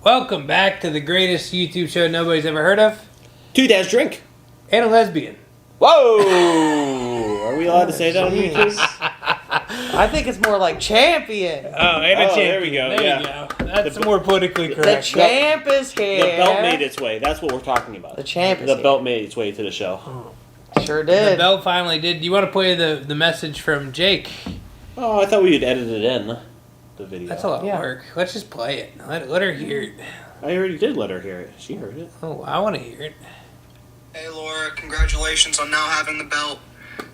Welcome back to the greatest YouTube show nobody's ever heard of. Two Dads Drink. And a lesbian. Whoa! Are we allowed to say that on YouTube? I think it's more like champion. Oh, and a champion. There we go. There you go. That's more politically correct. The champ is here. The belt made its way. That's what we're talking about. The champ is The here. belt made its way to the show. Sure did. The belt finally did. Do you want to play the message from Jake? Oh, I thought we'd edit it in, the video. That's a lot of work. Let's just play it. Let her hear it. I already did let her hear it. She heard it. Oh, I want to hear it. Hey Laura, congratulations on now having the belt.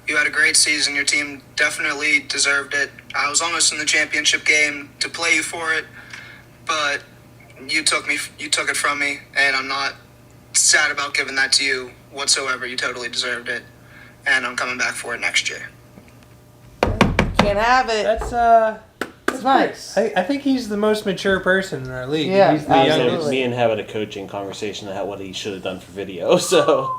You had a great season. Your team definitely deserved it. I was almost in the championship game to play you for it, but you took it from me, and I'm not sad about giving that to you whatsoever. You totally deserved it, and I'm coming back for it next year. Can't have it. That's nice. I think he's the most mature person in our league. Yeah, he's the absolutely. youngest. Me and having a coaching conversation about what he should have done for video, so...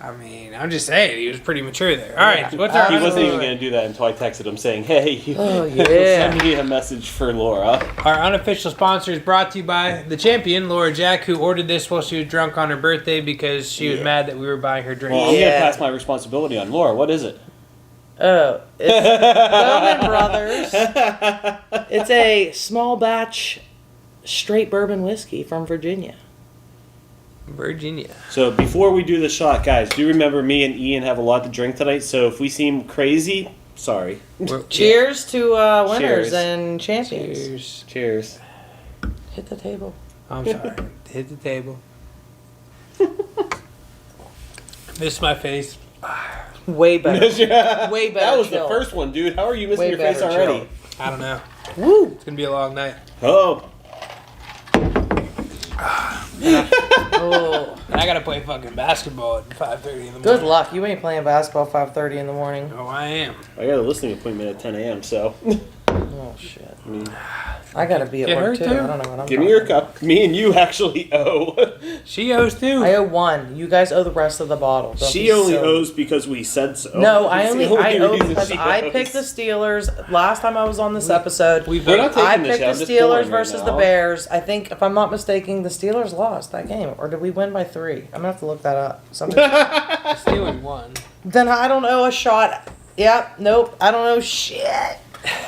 I mean, I'm just saying, he was pretty mature there. All right, what's our... He wasn't even going to do that until I texted him saying, hey, send me a message for Laura. Our unofficial sponsor is brought to you by the champion, Laura Jack, who ordered this while she was drunk on her birthday because she was mad that we were buying her drinks. Well, I'm going to pass my responsibility on Laura. What is it? Oh, it's Bowman Brothers. It's a small batch straight bourbon whiskey from Virginia. So before we do the shot, guys, do remember me and Ian have a lot to drink tonight, so if we seem crazy, sorry. Cheers to winners Cheers. and champions. Cheers. Hit the table. I'm sorry. Hit the table. Miss my face. Way better. Way better. That was chill. the first one, dude. How are you missing Way your face better already? chill. I don't know. Woo! It's going to be a long night. Oh. Oh. And I got to play fucking basketball at 5:30 in the morning. Good luck. You ain't playing basketball 5:30 in the morning. Oh, I am. I got a listening appointment at 10 a.m., so... Oh, shit. I gotta be at Get work, her too. too? I don't know what I'm Give me your cup. Me and you actually owe. She owes too. I owe one. You guys owe the rest of the bottle. Don't She be only silly. owes because we said so. No, I That's the owe reason because she I owes. picked the Steelers last time I was on this episode. We're not taking I this picked yet. the I'm just Steelers pouring right versus the now. Bears. I think, if I'm not mistaken, the Steelers lost that game. Or did we win by 3? I'm gonna have to look that up. The Steelers won. Then I don't owe a shot. Yep. Nope. I don't know shit.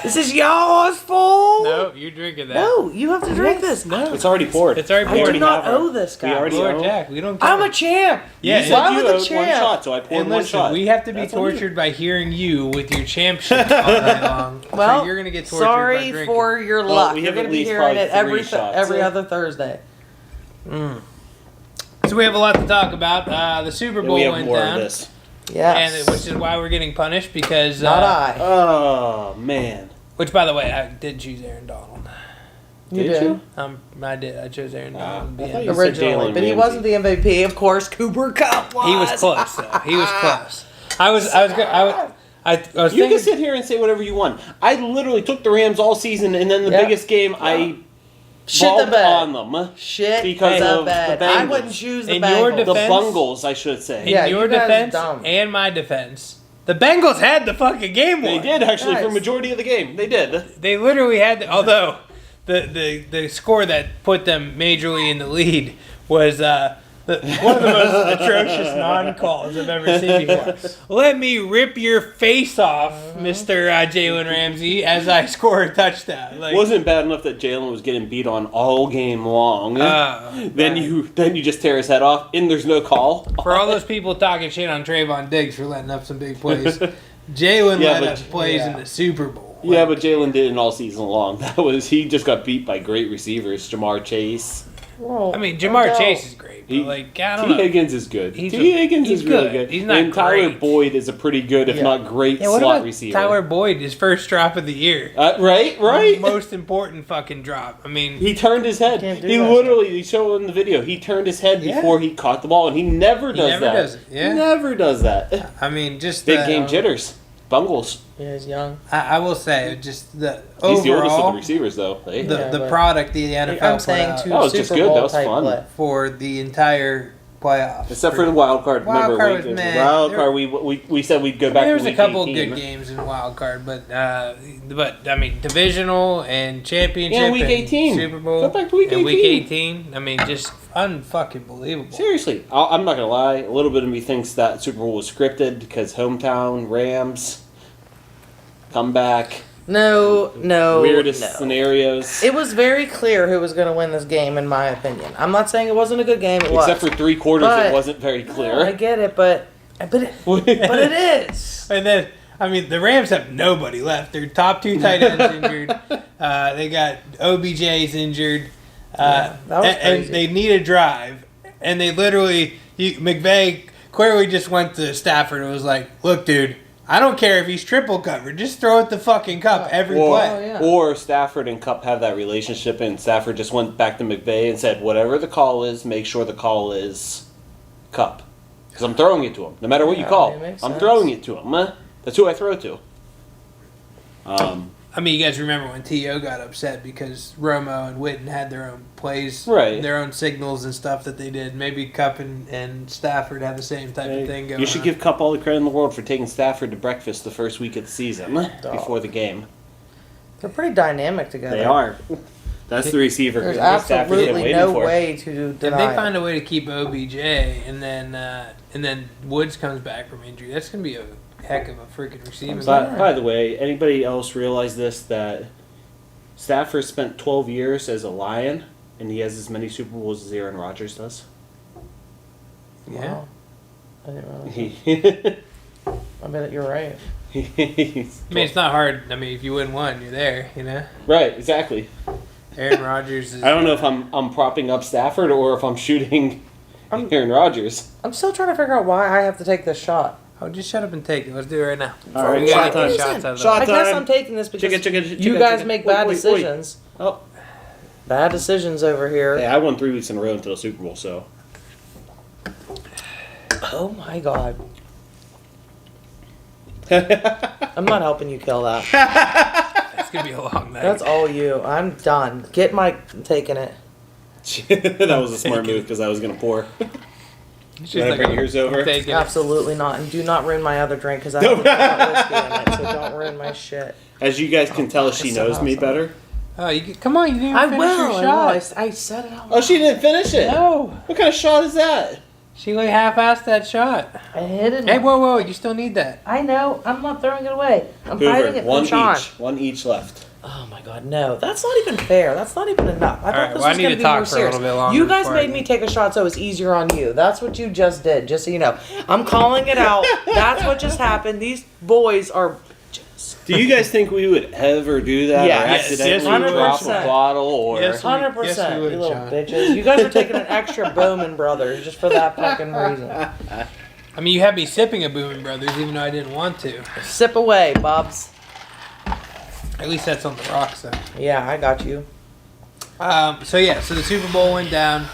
This is y'all's fault. No, you're drinking that. No, you have to drink this. No. It's already poured. It's already I poured. do not owe this guy. We already Lord owe. Jack, we don't care. I'm a champ. Yeah, You and- said Why you would the owed one champ? shot, so I poured And one listen, shot. we have to be That's on you. tortured by hearing you with your champ shit all night long. Well, so you're gonna get tortured by sorry drinking. for your Well, luck. we You're have gonna at be least hearing it probably 3 shots. every other Thursday. So we have a lot to talk about. The Super And Bowl we have went more down, of this. Yes. and which is why we're getting punished because. Not I. Oh, man. Which, by the way, I did choose Aaron Donald. You Did did. you? I did. I chose Aaron Donald. I Yeah. thought you said Originally, Jalen but he Ramsey. wasn't the MVP. Of course, Cooper Kupp was. He was close, though. He was close. I was You thinking, can sit here and say whatever you want. I literally took the Rams all season, and then the Yeah. biggest game, I Shit the balled bed. on them. Shit Because the of bed. the I Bengals. wouldn't choose the In your Bengals. The defense- Bungles, I should say. in Yeah, your you guys are defense dumb. and my defense, the Bengals had the fucking game They won. did, actually, for Nice. majority of the game. They did. They literally had, although the score that put them majorly in the lead was one of the most atrocious non-calls I've ever seen before. Let me rip your face off, Mr. Jalen Ramsey, as I score a touchdown. Like, It wasn't bad enough that Jalen was getting beat on all game long. Then you just tear his head off, and there's no call. for all those people talking shit on Trayvon Diggs for letting up some big plays, Jalen Yeah, let but- up plays in the Super Bowl. Yeah, but Jalen didn't all season long. He just got beat by great receivers, Jamar Chase. Well, I mean, Jamar Chase is great, but like, I don't T. know. Higgins is good. He's T. Higgins he's is really good. good. He's not and Tyler great. Boyd is a pretty good, if not great, Yeah, what slot about receiver. Tyler Boyd, his first drop of the year? Right? Most important fucking drop. I mean, He turned his head. Can't do He that. literally, he showed in the video, he turned his head Yeah. before he caught the ball, and he never does never that. does it, yeah. He never does that. I mean, just Big game jitters. Bengals. Yeah, he's young. I will say, just the He's the oldest of overall, the receivers, though. Hey. the product the NFL I'm put saying out two That was Super just good. Bowl That was type fun. play. for the entire playoffs. Except for the wild card. Wild Remember, card was meh. wild There- card. We said we'd go back. There to was a week couple 18. good games in wild card, but I mean divisional and championship. Yeah, week and 18. Super Bowl. Go back to week and 18. Week 18. I mean, just unfucking believable. Seriously, I'm not gonna lie. A little bit of me thinks that Super Bowl was scripted because hometown Rams come back. No. Weirdest no. scenarios. It was very clear who was going to win this game, in my opinion. I'm not saying it wasn't a good game. It was. Except for 3 quarters, But- it wasn't very I clear. get it, but it is. And then, I mean, the Rams have nobody left. Their top 2 tight ends injured. They got OBJ's injured. Yeah, that was and crazy. they need a drive. And they literally, McVay clearly just went to Stafford and was like, look, dude, I don't care if he's triple covered. Just throw it the fucking cup every Or, play. yeah. or Stafford and Cup have that relationship, and Stafford just went back to McVay and said, whatever the call is, make sure the call is Cup. Because I'm throwing it to him. No matter what you Yeah, call, it makes I'm sense. throwing it to him. That's who I throw to. I mean, you guys remember when T.O. got upset because Romo and Witten had their own plays, Right. their own signals and stuff that they did. Maybe Cup and Stafford have the same type of thing going You should on. give Cup all the credit in the world for taking Stafford to breakfast the first week of the season before the game. They're pretty dynamic together. They are. That's the receiver. There's Stafford's been absolutely waiting no for. way to If deny they find it. a way to keep OBJ and then Woods comes back from injury, that's going to be a heck of a freaking receiving. But, by the way, anybody else realize this, that Stafford spent 12 years as a Lion, and he has as many Super Bowls as Aaron Rodgers does? Yeah. Wow. I didn't realize He- that. I bet you're right. he's I mean, it's not hard. I mean, if you win one, you're there, you know? right, exactly. Aaron Rodgers is... I don't know if I'm propping up Stafford or if I'm shooting Aaron Rodgers. I'm still trying to figure out why I have to take this shot. Oh, just shut up and take it. Let's do it right now. All right, we gotta shot get time. shots out of Shot the I guess time. I'm taking this because Chicka, you chicka, guys chicka. make Wait, bad wait, wait. decisions. Oh, Bad decisions over here. hey, I won 3 weeks in a row until the Super Bowl, so. Oh my god. I'm not helping you kill that. It's going to be a long night. That's all you. I'm done. Get my taking it. That was a smart move because I was going to pour. She's When I bring yours over. Take it. Absolutely not. And do not ruin my other drink because I have whiskey in it. So don't ruin my shit. As you guys can tell, she knows me better. Oh, come on, you didn't even I finish will. your I will. shot. I said it out Oh, she didn't finish it. No. What kind of shot is that? She like half-assed that shot. I hit it. Hey, whoa, you still need that. I know. I'm not throwing it away. I'm hiding Hoover, it one from Sean. each. One each left. Oh my god, no. That's not even fair. That's not even enough. I thought Alright, this well, I was need going to to be talk more for a little serious. bit longer You guys before I made me take a shot so it was easier on you. That's what you just did, just so you know. I'm calling it out. That's what just happened. These boys are Do you guys think we would ever do that? Yeah. Or Yes, accidentally drop a 100%. bottle? Or Yes, 100%, Yes, we would, you little Sean. bitches. You guys are taking an extra Bowman Brothers just for that fucking reason. I mean, you had me sipping a Boomin' Brothers even though I didn't want to. Sip away, Bubs. At least that's on the rocks, though. Yeah, I got you. So the Super Bowl went down.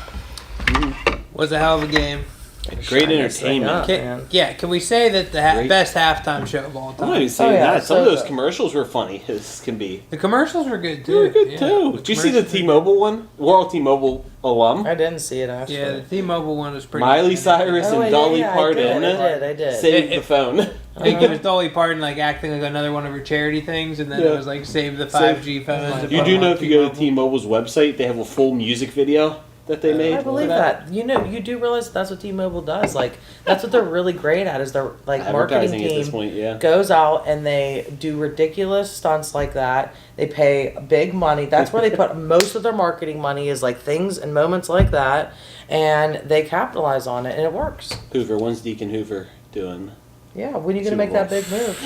Was a hell of a game. great Shine this thing entertainment. up, man. Can we say that the Great. best halftime show of all I'm not time? even saying yeah, that. Some so of those good. commercials were funny as can be. The commercials were good too. They were good yeah. too. Did you see the T-Mobile one? We're all T-Mobile alum. I didn't see it, actually. Yeah, the T-Mobile one was pretty. Miley good. Cyrus Oh, and yeah, Dolly yeah, Parton I did. saved It- the phone. I think it was Dolly Parton like acting like another one of her charity things, and then Yeah. it was like save the 5G phones. and You put do them know on if you go to T-Mobile. T-Mobile's website, they have a full music video that they made. I believe for that. You know, you do realize that's what T-Mobile does. Like, that's what they're really great at. Is their like marketing Advertising at this team point, yeah. goes out and they do ridiculous stunts like that. They pay big money. That's where they put most of their marketing money is like things and moments like that, and they capitalize on it, and it works. Hoover, when's Deacon Hoover doing? Yeah, when are you gonna Super make that Bowl. big move?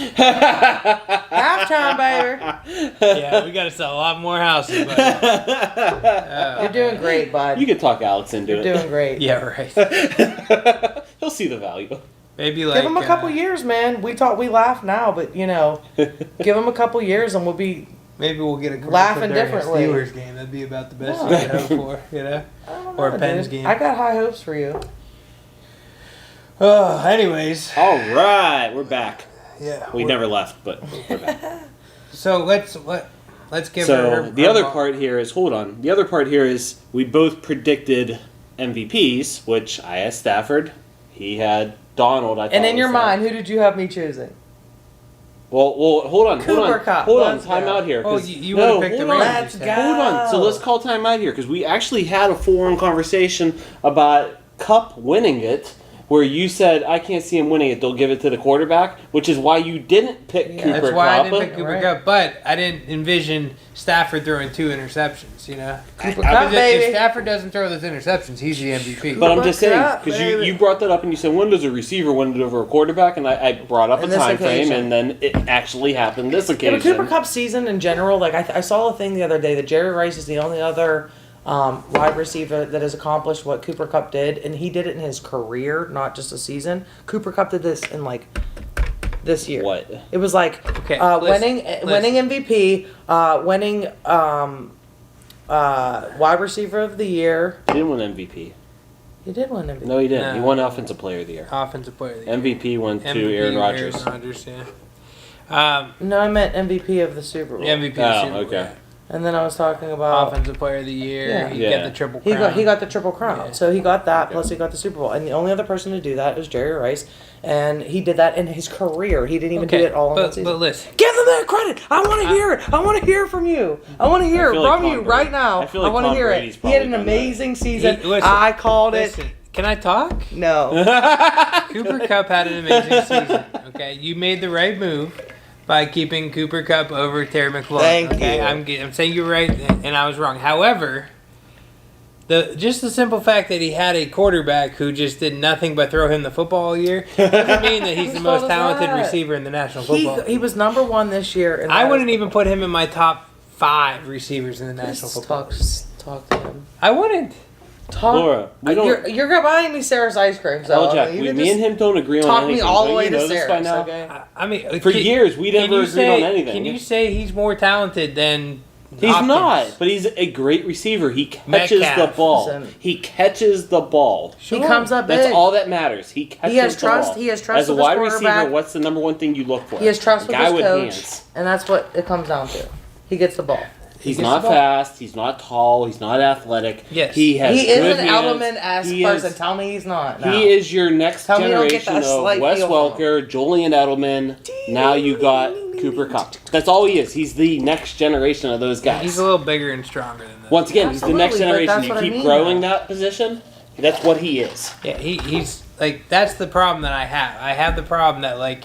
Halftime, baby. Yeah, we got to sell a lot more houses. But, You're doing great, bud. You could talk Alex into You're it. doing great. yeah, right. He'll see the value. Maybe like Give him a couple years, man. We laugh now, but you know, give him a couple years, and we'll be. Maybe we'll get a commercial Laughing during a differently. Steelers game. That'd be about the best Yeah. you could hope for, you know. I don't Or a know, Pens dude. game. I got high hopes for you. Oh, anyways, All right, we're back. Yeah. We never left, but we're back. So let's give her. So the her other ball. part here is, hold on. The other part here is we both predicted MVPs, which I asked Stafford. He had Donald. I thought And in was your that. mind, who did you have me choosing? Well, hold on. Cooper Kupp. Hold on. Let's Time go. out here. Oh, 'cause- you no, would have picked the hold on. Rams. Let's go. Hold on. So let's call time out here because we actually had a full-on conversation about Kupp winning it, where you said I can't see him winning it. They'll give it to the quarterback, which is why you didn't pick Cooper That's why I Kupp. didn't pick Cooper Right. Kupp, but I didn't envision Stafford throwing 2 interceptions. You know, Cooper Because Kupp, if baby. Stafford doesn't throw those interceptions, he's the MVP. But I'm just saying, Kupp, because baby. you brought that up and you said, when does a receiver win it over a quarterback? And I brought up On a this time frame, occasion. and then it actually happened this Yeah, occasion. but Cooper Kupp season in general, like I saw a thing the other day that Jerry Rice is the only other wide receiver that has accomplished what Cooper Kupp did, and he did it in his career, not just a season. Cooper Kupp did this in like this year. What? It was like Okay, winning MVP, winning wide receiver of the year. He didn't win MVP. He did win MVP. No, he didn't. He No. won Offensive Player of the Year. Offensive player of the year. MVP went to MVP, Aaron Rodgers. Aaron Rodgers, yeah. No, I meant MVP of the Super Bowl. MVP. Oh, Super Bowl, okay. yeah. And then I was talking about Offensive player of the year. Yeah. He Yeah. got the triple he crown. got the triple crown. Yeah. So he got that, Okay. plus he got the Super Bowl. And the only other person to do that was Jerry Rice, and he did that in his career. He didn't even do it all in one season. But listen, Give them that credit. I want to hear it. I want to hear from you. I want to hear I it feel like from you Tom right Brady. now. I feel like want to Tom hear Brady's it. He had probably an done that. amazing season. listen, I called it. listen. Can I talk? No. Cooper Kupp had an amazing season. Okay, you made the right move by keeping Cooper Kupp over Terry McLaurin. Thank okay, you. I'm saying you're right, and I was wrong. However, just the simple fact that he had a quarterback who just did nothing but throw him the football all year doesn't mean that he's the Whose most fault is talented that? receiver in the National Football. He was number one this year. And I wouldn't even put him in my top 5 receivers in the National Just Football. talk to him. I wouldn't. Talk. Laura, we don't. You're buying me Sarah's ice cream. So LJACK, you can me just and him don't agree on talk anything. me all the Don't way you to know this by Sarah's. now? Okay. I mean, For years, we never agreed on anything. Can you say he's more talented than He's Hopkins? not, but he's a great receiver. He catches Metcalf. the ball. Listen. He catches the ball. He comes up big. That's all that matters. He catches has the trust- ball. he has trust As a with his wide receiver, quarterback. what's the number one thing you look for? He has trust A with guy his with coach, hands. and that's what it comes down to. He gets the ball. He's gets not the ball. fast. He's not tall. He's not athletic. Yes. He has He is good an hands. Edelman-esque He person. is- Tell me he's not. No. He is your next Tell me you don't get generation that of slight Wes feel from Welker, Julian Edelman. Now you got Cooper Kupp. That's all he is. He's the next generation of those guys. He's a little bigger and stronger than that. Once again, he's the next Absolutely, but generation. that's You what I keep mean, growing though. that position. That's what he is. Yeah, he's like that's the problem that I have. I have the problem that like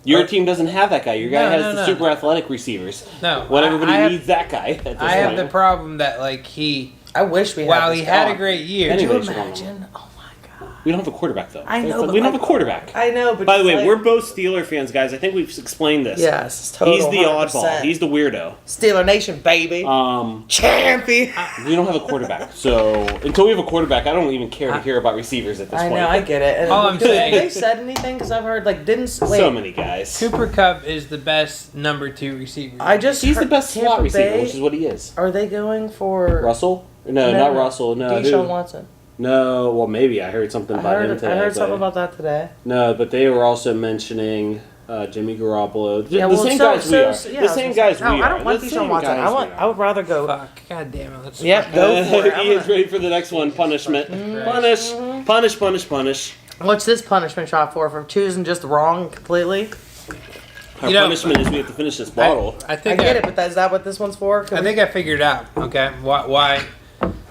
Your team doesn't have that guy. Your guy No, has no, the no. super athletic receivers. no. When everybody I have, needs that guy. At this I have point. the problem that like he I wish we had. while this he guy. had a great year. Could you Anyways, imagine? Oh my god. We don't have a quarterback though. I know, but we don't have like- a quarterback. I know, but By the it's way, like- we're both Steeler fans, guys. I think we've explained this. Yes, total. He's the 100%. oddball. He's the weirdo. Steeler Nation, baby. Champion. We don't have a quarterback. So until we have a quarterback, I don't even care to hear about receivers at this I point. know, I get it. And All I'm saying- have they said anything? Because I've heard like didn't wait. So many guys. Cooper Kupp is the best number 2 receiver. I just He's the heard best slot Tampa receiver, Bay, which is what he is. Are they going for Russell? No, not Russell. No, Deshaun who? Watson? No, well, maybe I heard something I about him heard, today. I heard but- something about that today. No, but they were also mentioning Jimmy Garoppolo. Yeah, the well, same so- guys we are. so- yeah, the I same was guys gonna we say, are. I don't want The Deshaun same Watson. guys we are. I would rather go. Fuck. God damn it. Let's Yep, go for it. I'm He is gonna- ready for the next one. Punishment. Punish. What's this punishment shot for choosing just wrong completely? Our You know- punishment is we have to finish this bottle. I I think get it, but is that what this one's for? I think I figured out. Okay, why?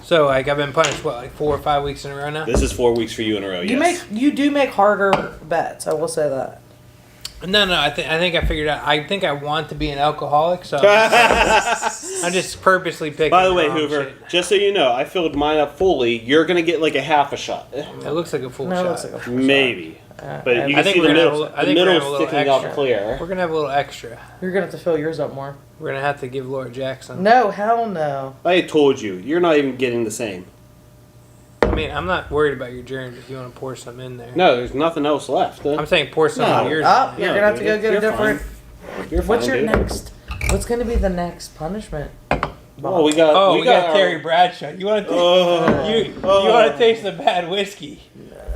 So like I've been punished what like 4 or 5 weeks in a row now. This is 4 weeks for you in a row. Yes. you do make harder bets. I will say that. No, I think I figured out. I think I want to be an alcoholic, so I'm just purposely picking. By the way, wrong Hoover, shit. just so you know, I filled mine up fully. You're gonna get like a half a shot, It looks like a full No, it shot. looks like a full maybe. shot. But you I can think see we're the gonna middle, have a- I think we're gonna have a little sticking out extra. clear. We're gonna have a little extra. You're gonna have to fill yours up more. We're gonna have to give Laura Jackson. No, hell no. I told you, you're not even getting the same. I mean, I'm not worried about your germs if you want to pour some in there. No, there's nothing else left. I'm saying pour some No. of yours. Oh, in you're there. gonna have to go dude, get a you're different. fine. You're What's fine, your dude. next? What's gonna be the next punishment? Oh, we got. Oh, we got our- Terry Bradshaw. You want to Oh. you want to taste the bad whiskey?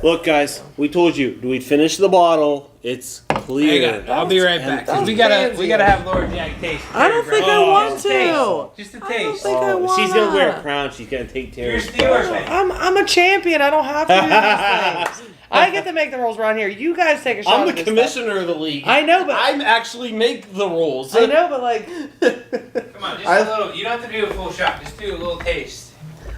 Look, guys, we told you we'd finish the bottle. It's clear. I'll be right back. 'Cause That we was gotta fancy. have Lord Jack taste. I don't think I want to. Just a I don't taste. think I want She's gonna wear a crown. She's gonna take You're a Terry's Steelers crown. fan. I'm a champion. I don't have to do these things. I get to make the rules around here. You guys take a shot. I'm at the this commissioner of the league. I know, but I'm actually make the rules. stuff. I know, but like, Come on, just a little. You don't have to do a full shot. Just do a little taste.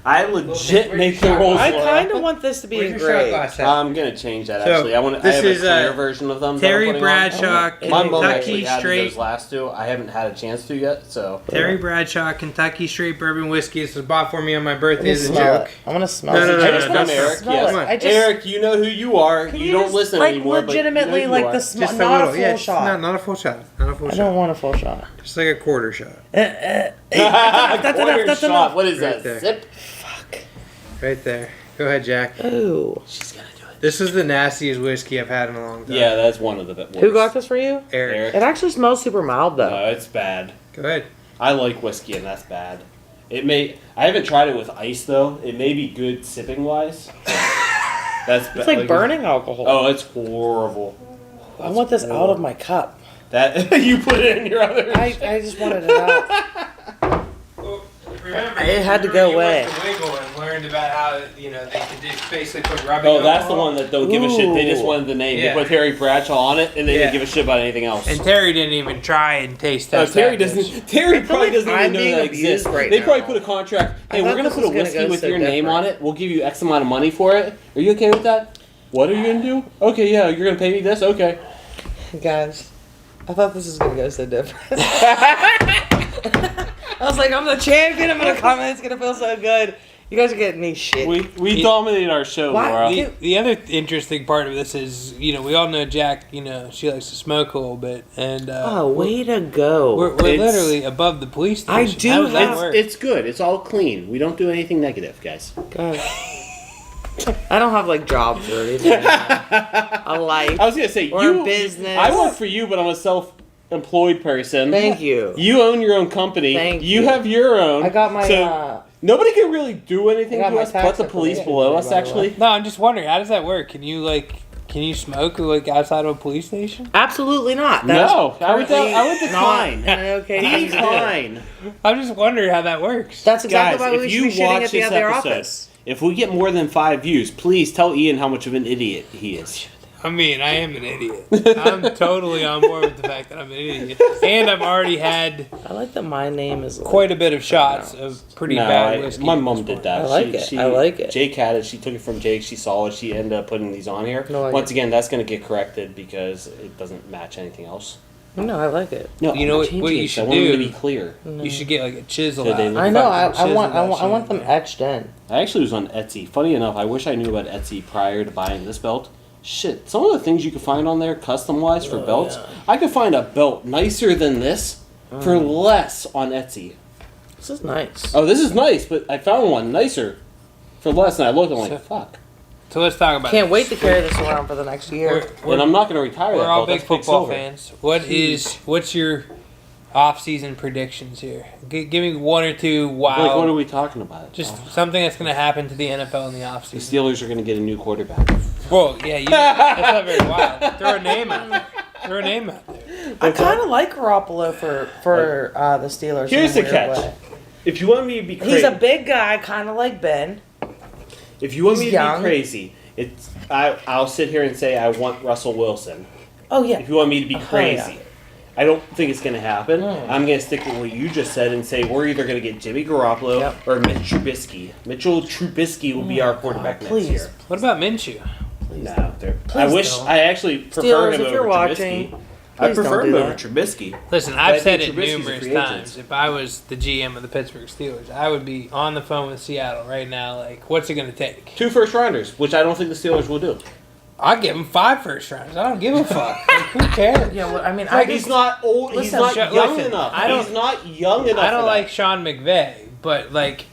I legit make the rules. I Laura. kind of want this to be Where's your shot engraved. glass at? I'm gonna change that So, actually. I want. I this have is, a clear version of them. that I'm Terry putting on. Bradshaw, My mom actually Kentucky had Straight. those last two. I haven't had a chance to yet. So Terry Bradshaw, Kentucky Straight Bourbon Whiskey. This was bought for me on my birthday as a Smell joke. it. I want to smell No, it. no, no, I no, just no, want no, to Eric, smell yes. it. I just, Eric, you know who you are. Can You don't just, listen like, anymore. legitimately, but you know like who the you smell, Just a not little. a full Yeah, shot. not a full shot. Not a full I shot. don't want a full shot. Just like a quarter shot. are. That's enough. That's Shot. enough. What is Right that? there. Sip. Right there. Go ahead, Jack. Ooh. She's gonna do it. This is the nastiest whiskey I've had in a long time. Yeah, that's one of the worst. Who got this for you? Eric. It actually smells super mild though. No, it's bad. Go ahead. I like whiskey, and that's bad. It may. I haven't tried it with ice though. It may be good sipping wise. That's It's like burning alcohol. Oh, it's horrible. I want this out of my cup. That you put it in your other. I just wanted it out. Well, remember, It had to go you away. went to Wiggle and learned about how they could just basically put rubbing. Oh, that's the alcohol. one that don't give a shit. They just Ooh. wanted the name. Yeah. They put Terry Bradshaw on it, and they Yeah. didn't give a shit about anything else. And Terry didn't even try and taste No, test Terry that bitch. doesn't. Terry probably like doesn't I'm even know being that abused exists. right They now. probably put a contract. Hey, I we're thought gonna this put a was gonna whiskey go with so your name different. on it. We'll give you X amount of money for it. Are you okay with that? What are you gonna do? Okay, yeah, you're gonna pay me this. Okay. Guys, I thought this was gonna go so different. I was like, I'm the champion. I'm gonna come in. It's gonna feel so good. You guys are getting me shit. We dominate our show, Why- Laura. The other interesting part of this is, we all know Jack, she likes to smoke a little bit. And Oh, way to go. we're It's- literally above the police station. I do How does that have- work? It's good. It's all clean. We don't do anything negative, guys. God. I don't have like jobs or anything. A life. I was gonna say Or you. business. I work for you, but I'm a self-employed person. Thank you. You own your own company. Thank you. you. have your own. I got my. So nobody can really do anything I got to my us tax but the police information below today, us. by the Actually, No, I'm just wondering, how does that work? Can you smoke outside of a police station? Absolutely not. No, I would currently decline. not an okay thing to do. decline. I'm just wondering how that works. That's exactly Guys, why we if should be you shooting watch at the this other episode, office. if we get more than 5 views, please tell Ian how much of an idiot he is. I mean, I am an idiot. I'm totally on board with the fact that I'm an idiot. And I've already had I like that my name is quite a bit of shots of pretty bad whiskey. my at mom this did point. that. I like it. I like it. Jake had it. She took it from Jake. She saw it. She ended up putting these on here. No, I Once get- again, that's going to get corrected because it doesn't match anything else. No, I like it. No, You know I'm what changing you it, so should I want them to do? be clear. You should get like a chisel So out. they look I know. Fucking I chisel want that them shit in etched in. I actually was on Etsy. Funny enough, I wish I knew about Etsy prior to buying this belt. Shit, some of the things you can find on there custom-wise for belts, yeah. I could find a belt nicer than this for less on Etsy. This is nice. Oh, this is nice, but I found one nicer for less, and I looked and I'm like, fuck. So let's talk about Can't this. wait to carry this around for the next year. And I'm not going to retire We're that all belt. big That's football silver. fans. What's your off-season predictions here? Give me one or two Like, what are wild, we talking about? just something that's going to happen to the NFL in the the off-season. Steelers are going to get a new quarterback. Well, yeah, that's not very wild. Throw a name out there. Throw a name out there. I kind of like Garoppolo for the Steelers. Here's in the a weird catch. way. If you want me to be crazy, He's a big guy, kind of like Ben. if you want me he's to young. be crazy, I'll sit here and say I want Russell Wilson. Oh yeah. If you want me to be yeah. crazy. I don't think it's going to happen. Mm. I'm going to stick with what you just said and say we're either going to get Jimmy Garoppolo Yep. or Mitch Trubisky. Mitchell Trubisky will be our quarterback next please. year. What about Minshew? No, I Please wish don't. I actually prefer Steelers, him if you're over watching, Trubisky. I please prefer don't him do over that. Trubisky. Listen, I I've said think it Trubisky's a numerous free times. agent. If I was the GM of the Pittsburgh Steelers, I would be on the phone with Seattle right now. Like, what's it going to take? 2 first-rounders, which I don't think the Steelers will do. I'll give him 5 first rounds. I don't give a fuck. Like, who cares? Yeah, well, I mean, Like, he's not old. He's Listen, not young listen, enough. I don't- He's not young enough. I don't for like that. Sean McVay, but like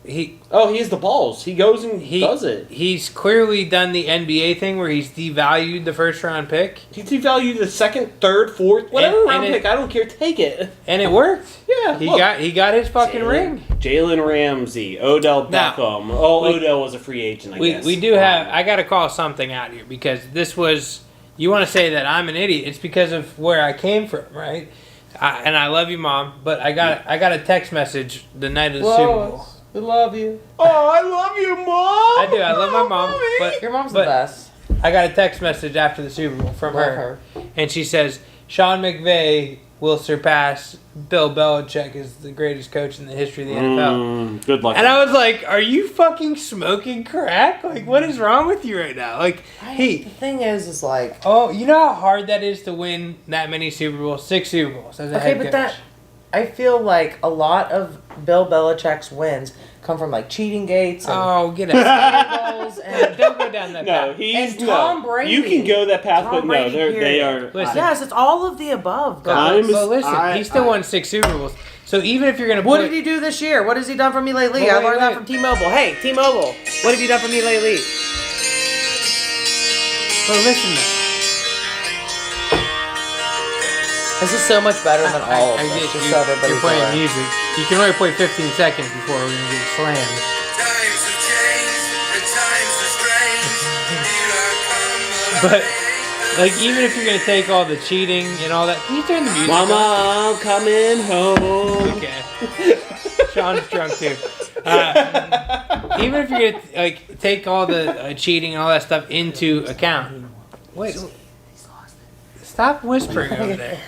he Oh, he has the balls. He goes and does it. He's clearly done the NBA thing where he's devalued the first round pick, He's devalued the second, third, fourth, whatever And- round and it- pick. I don't care. Take it. and it worked. Yeah, He look. got his fucking ring. Jalen Ramsey, Odell Now, Beckham. we- Odell was a free agent, I We guess. do have. I got to call something out here because this was you want to say that I'm an idiot. It's because of where I came from, right? And I love you, Mom, but I got a text message the night of the Super Bowl. I love you. Oh, I love you, Mom. I do. I love my mom, but Your mom's the best. I got a text message after the Super Bowl from Love her, and she says Sean McVay will surpass Bill Belichick as the greatest coach in the history of the NFL. Good luck. And I was like, "Are you fucking smoking crack? Like, what is wrong with you right now?" Like, The thing is like, oh, you know how hard that is to win that many Super Bowls, 6 Super Bowls as a head coach. I feel like a lot of Bill Belichick's wins come from like cheating gates and Get out. Bowls and Don't go down that No, path. he's And Tom no. Brady. You can go that path, Tom but no, Brady, they period. are. Listen. yes, it's all of the above, guys. I'm- But listen, he still won 6 Super Bowls. So even if you're gonna What put, did he do this year? What has he done for me lately? Wait, I wait, learned that wait. from T-Mobile. Hey, T-Mobile, what have you done for me lately? Well, listen, though. This is so much better than all of I this. get Just you. so everybody's You're playing aware. music. You can only play 15 seconds before we're gonna get slammed. Times have changed, and times are strange. Here I come, But like, even if you're gonna take all the cheating and all that, can you turn the music Mama, on? I'm coming home. Okay. Sean's drunk too. Even if you're gonna like take all the cheating and all that stuff into account. Wait. Stop whispering over there.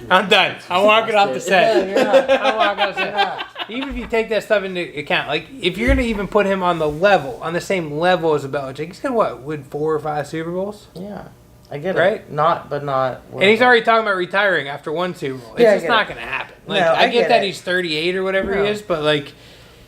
I'm done. I'm walking off the set. Yeah, you're not. I'm walking off the set. Even if you take that stuff into account, like if you're gonna even put him on the same level as a Belichick, he's gonna win 4 or 5 Super Bowls, Yeah, I get Right? it. Not. and he's already talking about retiring after 1 Super Bowl. It's Yeah, I just get not it. gonna happen. Like No, I I get get that it. he's 38 or whatever No. he is, but like,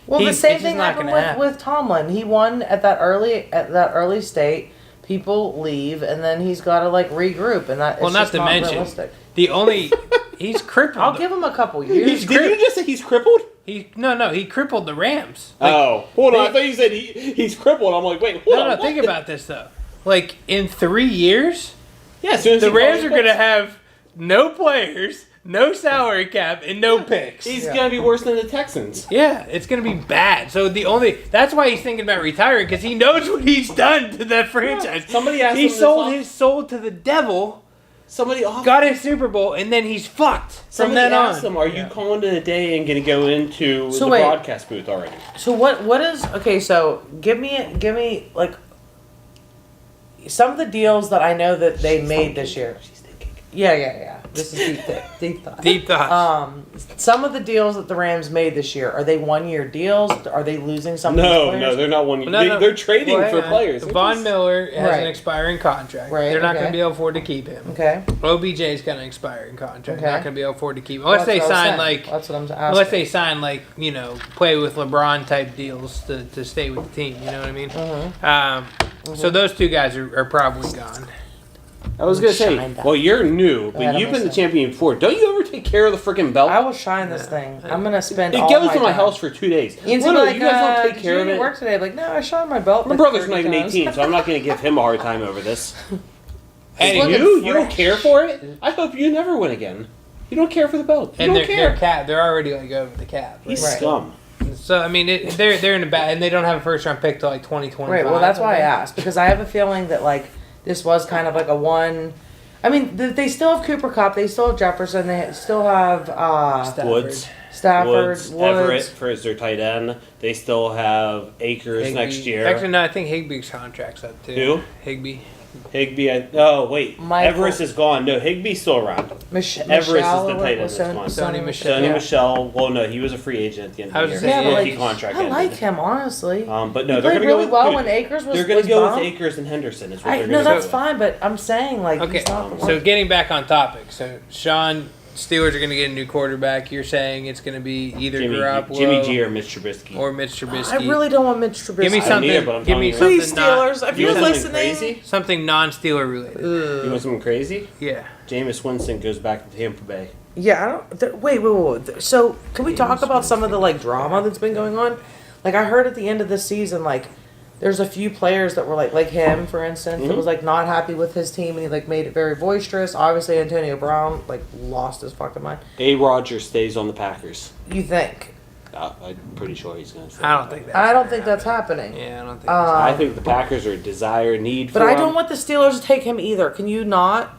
Well, the it's same just thing not happened gonna happen. with Tomlin. He won at that early state. People leave, and then he's got to like regroup, and that. well, it's not just to not mention realistic. the only he's crippled. I'll give him a couple years. Did you just say he's crippled? He crippled the Rams. Hold on. I they- thought you said he's crippled. I'm like, wait, hold on. No, think about this though. Like in 3 years, Yeah, as soon as the he Rams calls are going to picks, have no players, no salary cap, and no picks. He's gonna be worse than the Texans. Yeah, it's going to be bad. So that's why he's thinking about retiring, because he knows what he's done to that franchise. Somebody asked He him this sold off- his soul to the devil, Somebody off. got his Super Bowl, and then he's fucked from Somebody then asked on. him, "Are you calling it a day and gonna go into So the wait. broadcast booth already?" So what is okay? So give me like some of the deals that I know that they made this year. She's thinking. Yeah. This is deep thought. Deep thoughts. Some of the deals that the Rams made this year, are they 1-year deals? Are they losing some of these No, players? they're not one. No. They're trading Well, for hang on. players. Von Miller has Right. an expiring contract. Right, They're not going okay. to be able to afford to keep him. Okay. OBJ's got an expiring contract. Okay. Not going to be able to afford to keep him. Unless Well, they that's what I was sign saying. like That's what I'm asking. Unless they sign play with LeBron type deals to stay with the team, you know what I mean? So those 2 guys are probably gone. I was gonna say, Shine that. well, you're new, ahead, but you've I'm been the listening. champion before. Don't you ever take care of the freaking belt? I will shine this thing. I'm gonna spend. It all goes my to my time. house for 2 days. Ian's No, gonna be you guys don't take "Did care you of do it. work today?" I'm like, no, I shined my belt. My like brother's 30 not even times. 18, so I'm not gonna give him a hard time over this. Hey, looking You don't fresh. care for it? I hope you never win again. You don't care for the belt. You and don't they're care. cap. They're already over the cap. He's Right. scum. So I mean, they're in a bad, and they don't have a first round pick till like 2025. Right. Well, that's why I asked, because I have a feeling that this was kind of like a one. I mean, they still have Cooper Kupp. They still have Jefferson. They still have Stafford. Woods. Stafford. Everett for their tight end. They still have Akers Higbee. next year. Actually, no, I think Higbee's contract's up too. Who? Higbee. Higbee. Oh wait, Michael- Everest is gone. No, Higbee's still around. Everest Everest is the tight end this month. Sony Michel. Sony Yeah. Michel. Well, no, he was a free agent at the end I of was the year. gonna Yeah, say, but His rookie contract I ended. like him honestly. But no, He they're played gonna go really with well dude, when Akers was. They're gonna was go bum. with Akers and Henderson. Is what I, they're no, gonna that's go fine, but I'm saying Okay, he's not the so worst. getting back on topic. So Sean, Steelers are going to get a new quarterback. You're saying it's going to be either with. Garoppolo Jimmy G or Mitch Trubisky. or Mitch Trubisky. I really don't want Mitch Trubisky. Give me I don't something. either, but I'm Give me telling you. something. Please, Steelers, if You you're want something listening. crazy? Something non-Steeler related. You want something crazy? Yeah. Jameis Winston goes back to Tampa Bay. Yeah, I don't. Wait. So, can we talk about some of the drama that's been going on? I heard at the end of this season, there's a few players that were like him, for instance, that was not happy with his team, and he made it very boisterous. Obviously, Antonio Brown lost his fucking mind. A. Rodgers stays on the Packers. You think? I'm pretty sure he's going to say I don't think that. I don't think that's happening. Yeah, I don't think. I think the Packers are desire need for But I him. don't want the Steelers to take him either. Can you not?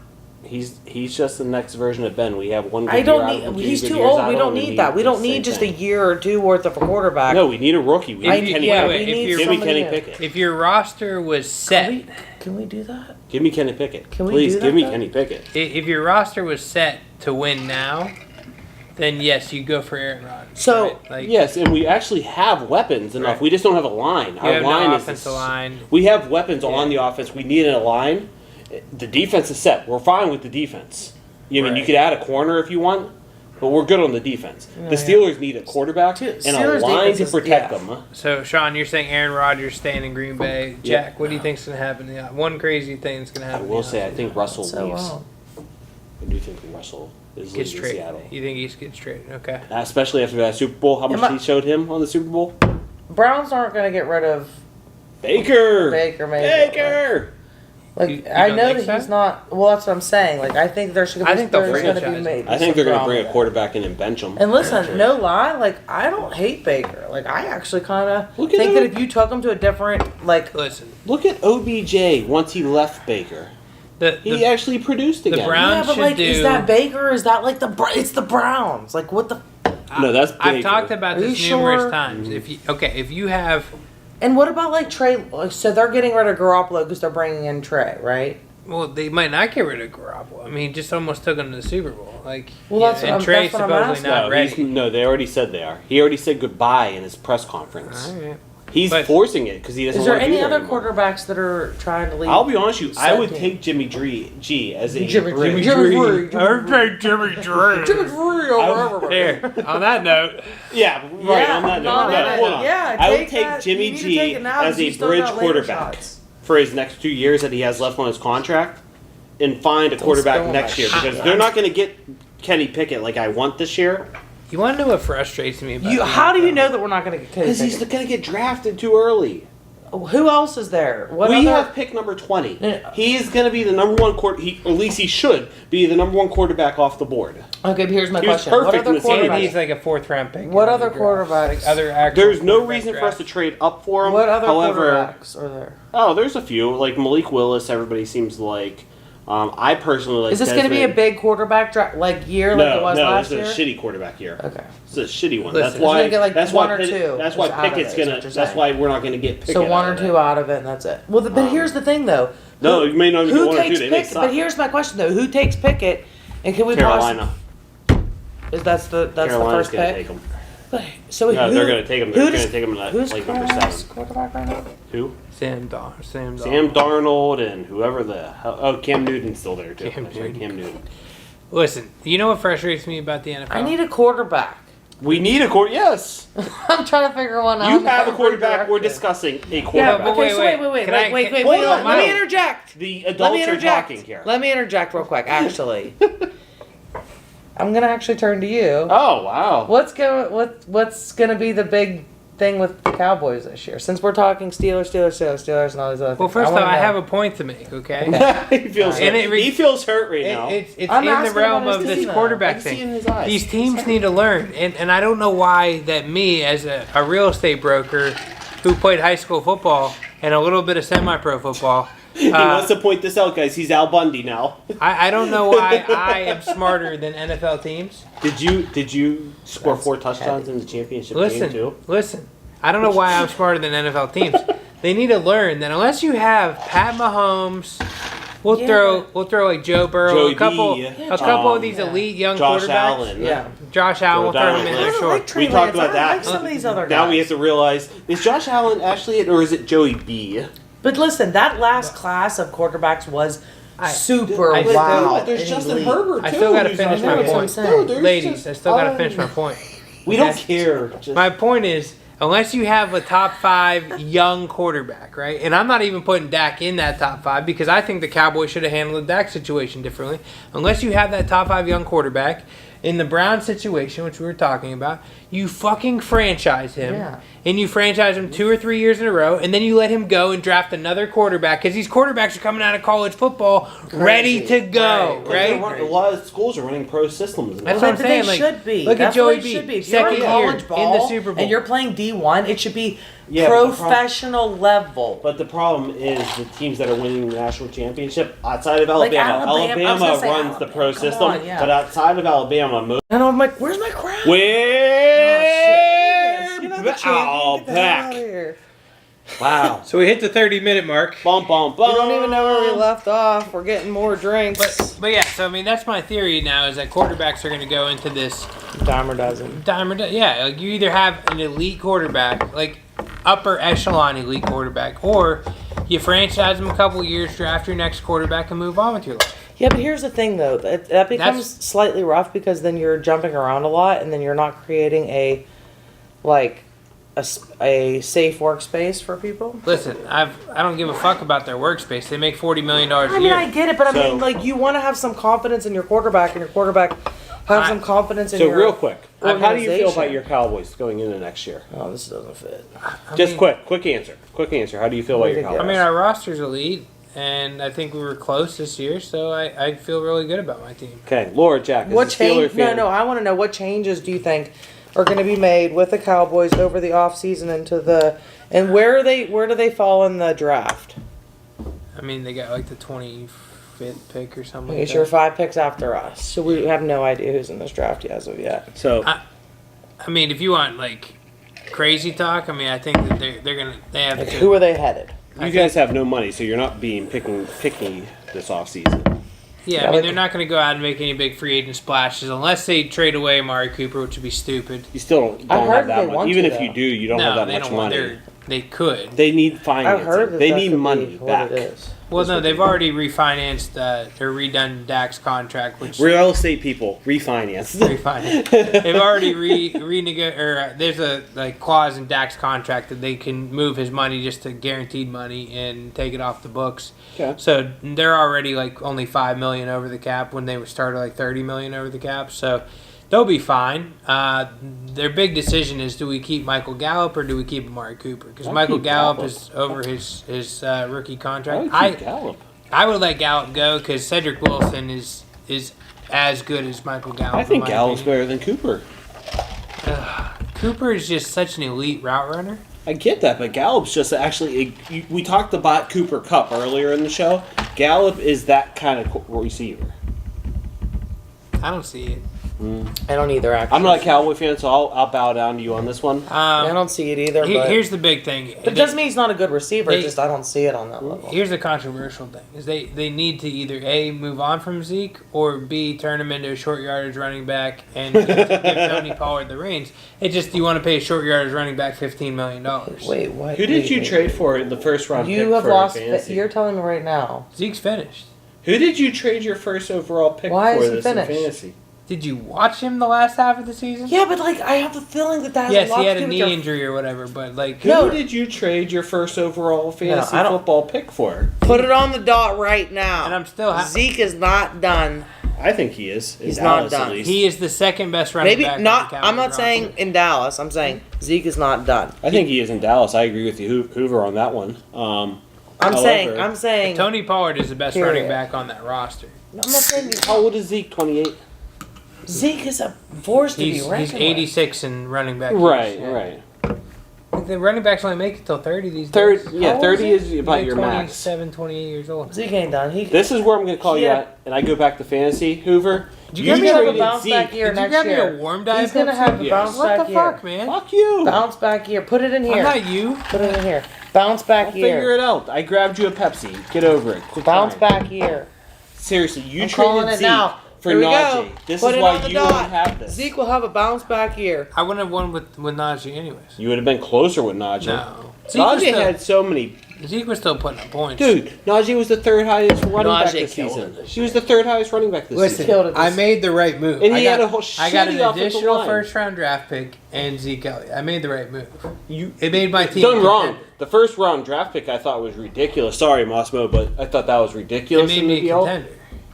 He's just the next version of Ben. We have one good I don't year out of him, need. two He's good too years old. out We of don't him, and need that. We don't the same need just thing. a year or two worth of a quarterback. No, we need a rookie. We I need need- Kenny yeah, Pickett. we need Give me somebody Kenny new. Pickett. If your roster was set, Can we do that? Give me Kenny Pickett. Can we Please do give that, me though? Kenny Pickett. if your roster was set to win now, then yes, you go for Aaron Rodgers. So- right? Like, Yes, and we actually have weapons enough. Right. We just don't have a line. you Our have line no is offensive line. We have weapons on the offense. We need a line. The defense is set. We're fine with the defense. You mean you Right. could add a corner if you want, but we're good on the defense. The Steelers need a quarterback and a Steelers line defense to is- protect yeah. them. So Sean, you're saying Aaron Rodgers staying in Green Bay. Jack, what do you think's gonna happen? Yeah, one crazy thing that's gonna I happen. will say, I think Russell So leaves. wrong. I do think Russell is gets leaving traded. Seattle. You think he gets traded? Okay. Especially after that Super Bowl. How much Am I- he showed him on the Super Bowl? Browns aren't going to get rid of Baker! Baker Mayfield. Baker! Like You I don't know think that he's so? not. Well, that's what I'm saying. Like I think there should. I think they'll there's going to be franchise made. I think they're going to bring a some quarterback in and bench him. And listen, no lie, like I don't hate Baker. Like I actually kind of Look at think him. that if you took him to a different, like Listen, Look at OBJ once he left Baker. He the actually produced again. Browns yeah, but should like do. is that Baker? Is that like it's the Browns? Like what the? No, that's Baker. I've talked about Are you this numerous sure? times. If you have, And what about like Trey? Like, so they're getting rid of Garoppolo because they're bringing in Trey, right? well, they might not get rid of Garoppolo. I mean, he just almost took him to the Super Bowl. Like, Well, yeah, that's what and I'm- Trey's that's what I'm supposedly asking. not No, ready. no, they already said they are. He already said goodbye in his press conference. All right. He's But- forcing it because he doesn't Is there want to be any there other anymore. quarterbacks that are trying to leave? I'll be honest with you. I would 17. take Jimmy G as a Jimmy bridge. Jimmy I'd Drew. take Jimmy Drew. Jimmy Drew over everybody. Here, on that note, Yeah, right. Yeah, on that note, no, no, no, hold on. yeah, I would take take that. Jimmy You need to G take it now as because a you still bridge got later quarterback shots. for his next 2 years that he has left on his contract, and find a quarterback spill next my year because shit. they're not going to get Kenny Pickett like I want this year you want to know what frustrates me about How do you know that we're not going to get because he's going to get drafted too early. Who else is there? What We other? have pick number 20. Yeah. He is going to be the number one at least he should be the number one quarterback off the board. Okay, but here's my He was question. What perfect other in the season. And quarterbacks? he's like a 4th round pick. What in other the draft. quarterbacks? Like other actual There's no quarterback reason for us drafts. to trade up for him. What other However, quarterbacks are there? oh, there's a few like Malik Willis. Everybody seems like. I personally like. Is this going to be a Desmond. big quarterback like year like No, it was no, last it's year? a shitty quarterback year. Okay. It's a shitty one. Listen, That's it's why. gonna get, like, that's one why. or two That's why is out of Pickett's it, is gonna. what you're That's saying. why we're not gonna get Pickett. So one out or of two it. out of it, and that's it. Well, but here's the thing, though. No, you may not even get Who one or two. takes They may Pickett? suck. But here's my question, though. Who takes Pickett? And can we Carolina. Is that's the Carolina's first gonna pick? take him. So No, who, they're gonna take him. who They're does- gonna take him at Who's like number Carolina's 7. quarterback right now? Who? Sam Darnold. Sam Darnold and whoever the hell. Oh, Cam Newton's still there too. Cam That's right, Newton. Cam Newton. Listen, you know what frustrates me about the NFL? I need a quarterback. We need a quarterback. Yes, I'm trying to figure one out. you have a quarterback. We're direction. discussing a Yeah, quarterback. but okay, wait, so wait. wait, Can I- wait, can- hold wait, on. no, Let me no. interject. The Let adults me are interject. talking here. Let me interject real quick. Actually, I'm gonna actually turn to you. Oh wow. What's gonna be the big thing with the Cowboys this year? Since we're talking Steelers, and all these other things. Well, first off, wanna I know. have a point to make. Okay. he feels And hurt. it re- He feels hurt right now. It's I'm in the asking realm about of his this team, though. I quarterback can see thing. in his eyes. These teams need to learn, and I don't know why that me as a real estate broker who played high school football and a little bit of semi-pro football. He wants to point this out, guys. He's Al Bundy now. I don't know why I am smarter than NFL teams. Did you score 4 touchdowns in the championship game too? Listen. I don't know why I'm smarter than NFL teams. They need to learn that unless you have Pat Mahomes, we'll throw like Joe Burrow, Joey a couple B, of these elite young Josh quarterbacks. Allen. Yeah. Josh Allen, we'll throw him in I there, I sure. like Trey We talked Lance. about I that. like some of these other guys. Now we have to realize, is Josh Allen actually it, or is it Joey B? But listen, that last class of quarterbacks was super I- wow. There's and Justin elite. Herbert too. I still gotta who's finish on my there. That's what I'm point. saying. there's Ladies, just- I still gotta finish my point. we don't Okay. care. Just, My point is, unless you have a top 5 young quarterback, right? And I'm not even putting Dak in that top 5 because I think the Cowboys should have handled the Dak situation differently. Unless you have that top 5 young quarterback, in the Brown situation, which we were talking about, you fucking franchise him. Yeah. And you franchise him 2 or 3 years in a row, and then you let him go and draft another quarterback because these quarterbacks are coming out of college football ready to go, right? A lot of schools are running pro systems. That's But what I'm saying. they Like, should be. Look That's at Joey what it B. should be. If you're Second in year college ball in the Super Bowl. and you're playing D1, it should be Yeah, but the professional level. But the problem is the teams that are winning the national championship outside of Like Alabama. Alabama, I was gonna say runs the pro Alabama. Come system, on, yeah. but outside of Alabama, most And I'm like, where's my crown? back. Here. Wow. So we hit the 30-minute mark. Bum, bum, bum. We don't even know where we left off. We're getting more drinks. But yeah, so I mean, that's my theory now is that quarterbacks are going to go into this Dime or dozen. yeah, like you either have an elite quarterback, like upper echelon elite quarterback, or you franchise him a couple of years, draft your next quarterback, and move on with your life. Yeah, but here's the thing, though. That becomes slightly rough because then you're jumping around a lot, and then you're not creating a safe workspace for people. Listen, I don't give a fuck about their workspace. They make $40 million a I mean, year. I get it, but I So- mean, like, you want to have some confidence in your quarterback, and your quarterback have some confidence in So your real quick, how do you feel organization. about your Cowboys going into next year? Oh, this doesn't fit. Just quick answer. Quick answer. How do you feel about your Ridiculous. I Cowboys? mean, our roster's elite, and I think we were close this year, so I feel really good about my team. Okay, Laura Jack, as What a Steeler change? fan. No, I want to know what changes do you think are going to be made with the Cowboys over the offseason and where do they fall in the draft? I mean, they got like the 25th pick or something Okay, like so you're that. 5 picks after us, so we have no idea who's in this draft as of yet. So, I mean, if you want like crazy talk, I mean, I think that they have Like, to. who are they headed? you guys have no money, so you're not being picky this offseason. Yeah, Yeah, I mean, like- they're not going to go out and make any big free agent splashes unless they trade away Amari Cooper, which would be stupid. You still don't I have heard that they much. want Even to, if you though. do, you don't have No, that they much don't want. money. They could. They need I've financing. heard that they that need could money be back. what it is. Well, no, they've already refinanced or redone Dak's contract, which Real estate people refinance. refinanced. They've already there's a clause in Dak's contract that they can move his money just to guaranteed money and take it off the books. Okay. So they're already like only $5 million over the cap when they started like $30 million over the cap. So they'll be fine. Their big decision is: do we keep Michael Gallup or do we keep Amari Cooper? Because I'd Michael keep Gallup Gallup. is over his rookie I contract. would keep Gallup. I would let Gallup go because Cedric Wilson is as good as Michael Gallup. I think in my Gallup's opinion. better than Cooper. Cooper is just such an elite route runner. I get that, but Gallup's just actually. We talked about Cooper Cup earlier in the show. Gallup is that kind of receiver. I don't see it. I don't either, actually. I'm not a Cowboy fan, so I'll bow down to you on this one. I don't see it either, but Here's the big thing. but it doesn't mean he's not a good receiver. They- It's just I don't see it on that level. Here's the controversial thing: is they need to either A, move on from Zeke, or B, turn him into a short yardage running back and give Tony Pollard the reins. It just you want to pay a short yardage running back $15 million. Wait, what? Who did you trade for in the first round pick You have for lost. fantasy? You're telling me right now. Zeke's finished. Who did you trade your first overall pick Why for is he this in finished? fantasy? Did you watch him the last half of the season? Yeah, but like I have the feeling that has Yes, a lot he had to a do with knee your injury or whatever, but like Who did you trade your first overall fantasy I don't- football pick for? Put it on the dot right now. And I'm still Zeke is not done. I think he is. He's In not Dallas, done. At least. he is the second best running Maybe back. on not. the Cowboys I'm not roster. saying in Dallas. I'm saying Zeke is not done. I think he is in Dallas. I agree with you, Hoover, on that one. I'm However- saying. Tony Pollard is the best Period. running back on that roster. I'm not saying How old is Zeke? 28. Zeke is a force to be He's reckoned with. 86 in running back. Right, years. right. The running backs only make it till 30 these Third, days. yeah, old 30 is is about Like your max. 27, 28 years old. Zeke ain't done. This is where I'm going to call you Yeah. at, and I go back to fantasy. Hoover, Did you He's give me gonna have a traded bounce back Zeke. year Did you next grab me year. a warm dive? He's gonna Pepsi? have a Yes. bounce What back the year. fuck, man? Fuck you. Bounce back year. Put it in I'm here. not you. Put it in here. Bounce back I'll figure year. it out. I grabbed you a Pepsi. Get over it. Quit Bounce crying. back year. Seriously, you I'm calling traded it Zeke now. for Here we Najee. go. This Put is it why on the you dot. won't have this. Zeke will have a bounce back year. I wouldn't have won with Najee anyways. You would have been closer with Najee. No. Zeke was, Najee still, had so many. Zeke was still putting up points. Dude, Najee was the third highest running back Najee this killed season. it this He was the third highest running back this Listen, season. Killed it this- I made the right move. And he I had got, a whole I got shitty an offensive additional line. first-round draft pick and Zeke Elliott. I made the right move. You It made my team. done wrong. contender. The first round draft pick I thought was ridiculous. Sorry, Mossmo, but I thought that was It ridiculous made in me the a deal. contender.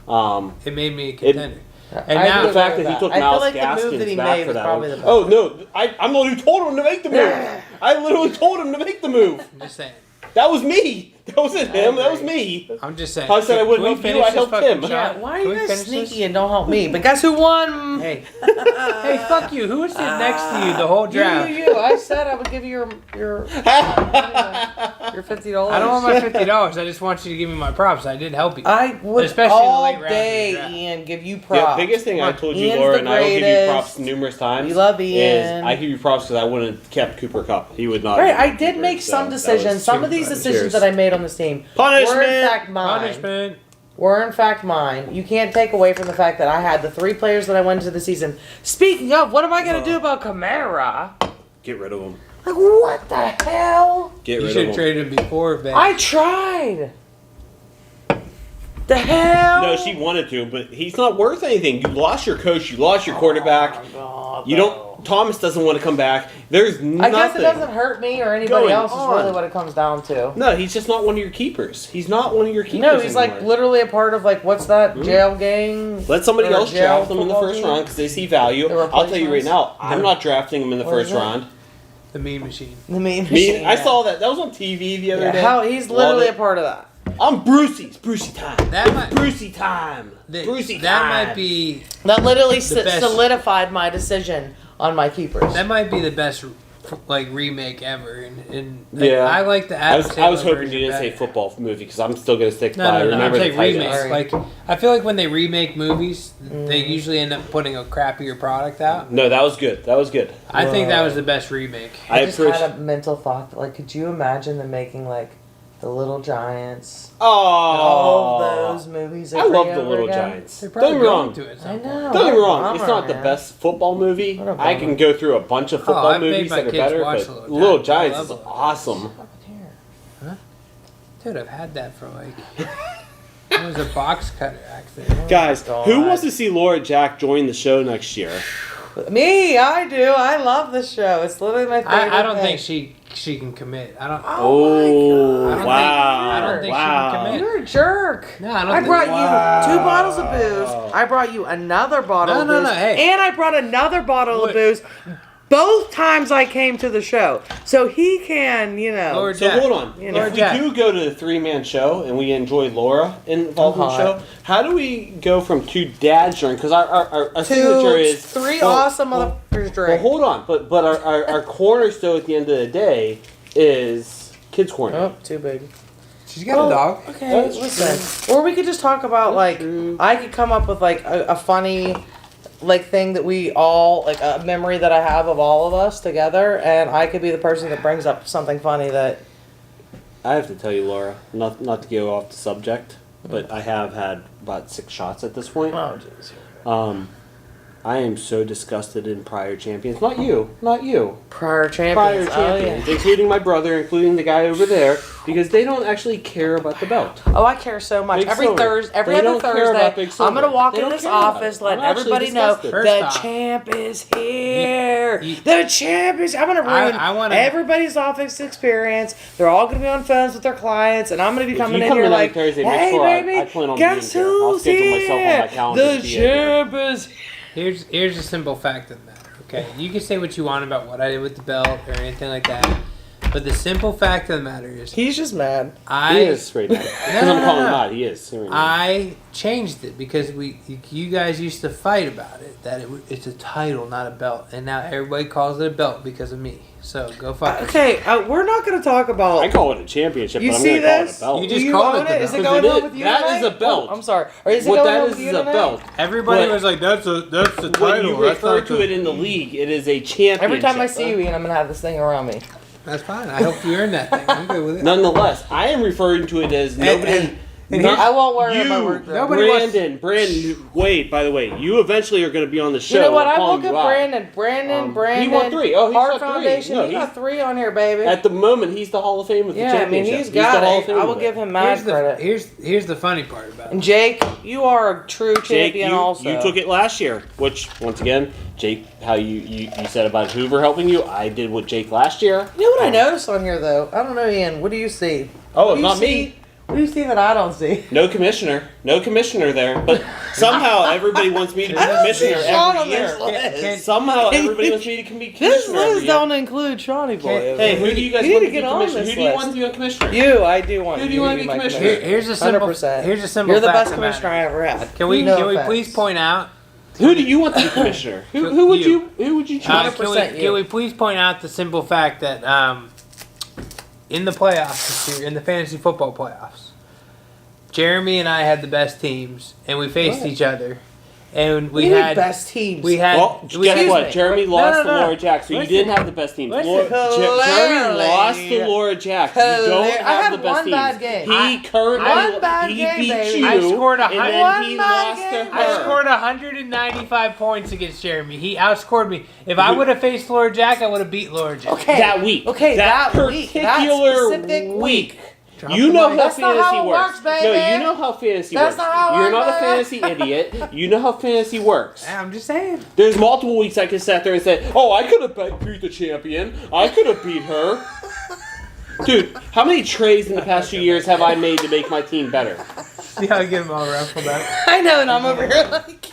Um, It made me a contender. And I now agree The fact with that he took I feel Miles like the move Gaskins that he back made for was that probably one. the best. Oh no, I'm the one who told him to make the move. I literally told him to make the move. I'm just saying. That was me. That wasn't him. That was agree. me. I'm just saying. I said I wouldn't Can we help you, finish I this helped fucking him. shot? Yeah, why are Can you we guys finish sneaky this? and don't help me? But guess who won? Hey, hey, fuck you. Who was sitting next to you the whole draft? You. I said I would give you your $50. I don't want my $50. I just want you to give me my props. I did help you. I would Especially in the all late rounds of the day, draft. Ian, give you The props. biggest thing I told you, Ian's Laura, the and I will give you greatest. props numerous times. We love Is Ian. I give you props because I wouldn't have kept Cooper Cup. He would not. Right, have I kept did Cooper, make so some that decisions. was- Some of these decisions Cheers. that I made on this team Punishment! were in fact mine. Punishment. Were in fact mine. You can't take away from the fact that I had the 3 players that I went into the season. Speaking of, what am I going to do about Kamara? Get rid of him. Like, what the hell? Get You rid should of have him. traded him before, Ben. I tried. The hell? No, she wanted to, but he's not worth anything. You lost your coach. You lost your quarterback. God, You don't. Thomas doesn't want to come back. There's nothing. I guess it doesn't hurt me or anybody going else. Is really on. what it comes down to. No, he's just not one of your keepers. He's not one of your keepers. No, he's like anymore. literally a part of like what's that jail gang? Let somebody or else jail draft him in the football first team? round because they see value. The I'll tell you right replacements? now, I'm not drafting him in the What first is it? round. The meme machine. The meme Me, machine, I yeah. saw that. That was on TV the other Yeah, day. how he's Love literally it. a part of that. I'm Brucey. It's Brucey time. That It's might- Brucey time. Brucey That time. might be That literally best- solidified my decision on my keepers. that might be the best like remake ever. And Yeah. I like the I was Adam Sandler hoping version you didn't say better. football movie because I'm still gonna stick No, by. no, no. I'm Remember the saying Titans. remakes. Sorry. Like I feel like when they remake movies, they usually end up putting a crappier product out. No, that was good. That was good. I think that Whoa. was the best remake. I just appreciate. had a mental thought. Like, could you imagine them making like the Little Giants? Oh, All of those movies. I love the Little Giants. They're Don't probably get me wrong. going to it. I know. Don't get me What a wrong. It's bummer, not the man. best football movie. What a I bummer. can go through a bunch of football I've made movies my that are kids better, watch but Little Little Giants. I Giants love is Little awesome. Dude, I've had that for like. It was a box cutter accident. Guys, God. who wants to see Laura Jack join the show next year? Me, I do. I love this show. It's literally my favorite. I don't thing. think she can commit. I don't. Oh, I don't think- wow. I don't think she can wow. commit. You're a jerk. No, I don't I think- brought Wow. you 2 bottles of booze. I brought you another bottle of No, booze. hey. And I brought another bottle What? of booze. Both times I came to the show. So he can, Lord So Jack. hold on. You If know. we Jack. do go to the 3-man show and we enjoy Laura involved in the hot. show, how do we go from 2 dads drinking? Because our signature is 3 well, awesome well, motherfuckers Well, drink. hold on. But our cornerstone at the end of the day is Kids Corner. Oh, too big. She's got a dog. Okay, That's listen. Or we could just talk about true. I could come up with a funny thing that we all a memory that I have of all of us together, and I could be the person that brings up something funny that. I have to tell you, Laura, not to go off the subject, but I have had about 6 shots at this point. Oh jeez. I am so disgusted in prior champions. Not you. Prior Prior champions. champions, including my brother, including the guy over there, because they don't actually care about the belt. Oh, I care so much. Big Every Silver. Thursday, every They other don't care about Thursday, Big I'm gonna Silver. walk They in don't this care about office, it. let I'm actually everybody know disgusted. First the off, champ is here. You- The champ is. I'm gonna ruin I wanna- everybody's office experience. They're all gonna be on phones with their clients, and I'm gonna be If coming you in come here in like, every Thursday, make "Hey, sure baby, I plan on guess being here. I'll who's schedule myself on here? my calendar The to be here." champ is." Here's a simple fact of the matter. Okay, you can say what you want about what I did with the belt or anything like that, but the simple fact of the matter is, He's just mad. He is right now. Because I'm calling him out. He is. Right now. I changed it because you guys used to fight about it that it's a title, not a belt, and now everybody calls it a belt because of me. So go fuck yourself. Okay, we're not gonna talk about. I call it a championship, You but I'm see going to call it this? a belt. You Do just you called own it the it? Is it belt. going Because on it with is- you that tonight? is a belt. Oh, I'm sorry. Or is it What going that on is with you a tonight? belt. Everybody But was like, "That's the When title." you refer to it in the league, it is a championship. Every time I see you, Ian, I'm gonna have this thing around me. That's fine. I hope you earned that thing. I'm good with it. Nonetheless, I am referring to it as nobody. not I won't wear it at my you, work. Though. Nobody wants- Brandon, Wade, by the way, you eventually are going to be on the show. You know what? I'm I calling look at you out. Brandon. He won 3. Oh, he's Heart got 3. Foundation. No, He got 3 on here, baby. At the moment, he's the Hall of Fame with the Yeah, I mean, championship. he's the got Hall of it. Fame I will with give it. him mad credit. Here's the funny part about And it. Jake, you are a true Jake, champion you, also. you took it last year, which, once again, Jake, how you said about Hoover helping you, I did with Jake last year. You know what I noticed on here, though? I don't know, Ian. What do you see? Oh, What do you not see? me. What do you see that I don't see? No commissioner there. But somehow everybody wants me to be commissioner Sean every on this year. list. Somehow everybody wants me to be This commissioner every list year. don't include Shawnee Boy. Hey, who do you guys You want need to be get on commissioner? this Who do you list. want to be a commissioner? You, I do want Who do you want to be my commissioner? Here's a simple. 100%. Here's a simple. You're the fact best of the commissioner I matter. ever had. Can we No can we offense. please point out? Who do you want to be commissioner? Who would you choose? 100% you. Can we please point out the simple fact that in the playoffs this year, in the fantasy football playoffs, Jeremy and I had the best teams, and we faced What? each other, and we You need had best teams. we had. Well, we guess had- what? me. Jeremy No, lost no, to no. Laura Jack, so you Listen. didn't have the best team. Listen. Jeremy Clearly. lost to Laura Jack. You don't I have had the best one teams. bad game. He currently One bad he game, beat baby. you, I scored and then One he bad lost game. to I her. scored 195 points against Jeremy. He outscored me. If I would have faced Laura Jack, I would have beat Laura Jack. Okay. that week. Okay, that that week. That particular specific week. Drop You the know mic. how That's not fantasy how it works. works, baby. No, you know how fantasy That's works. not how it You're not a works, baby. fantasy idiot. You know how fantasy works. I'm just saying. There's multiple weeks I can sit there and say, "Oh, I could have beat the champion. I could have beat her." Dude, how many trades in the past few years have I made to make my team better? See how I get him all ruffled up? I know, and I'm over here like.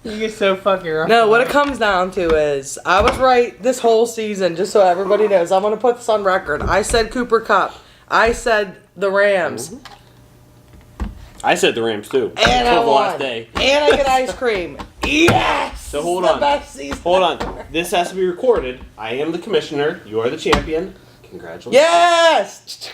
You get so fucking ruffled No, what up. it comes down to is I was right this whole season, just so everybody knows. I'm going to put this on record. I said Cooper Cup. I said the Rams. I said the Rams too. And I Until the last won. day. And I get ice cream. Yes! So hold It's on. the best season Hold ever. on. This has to be recorded. I am the commissioner. You are the champion. Congratulations. Yes!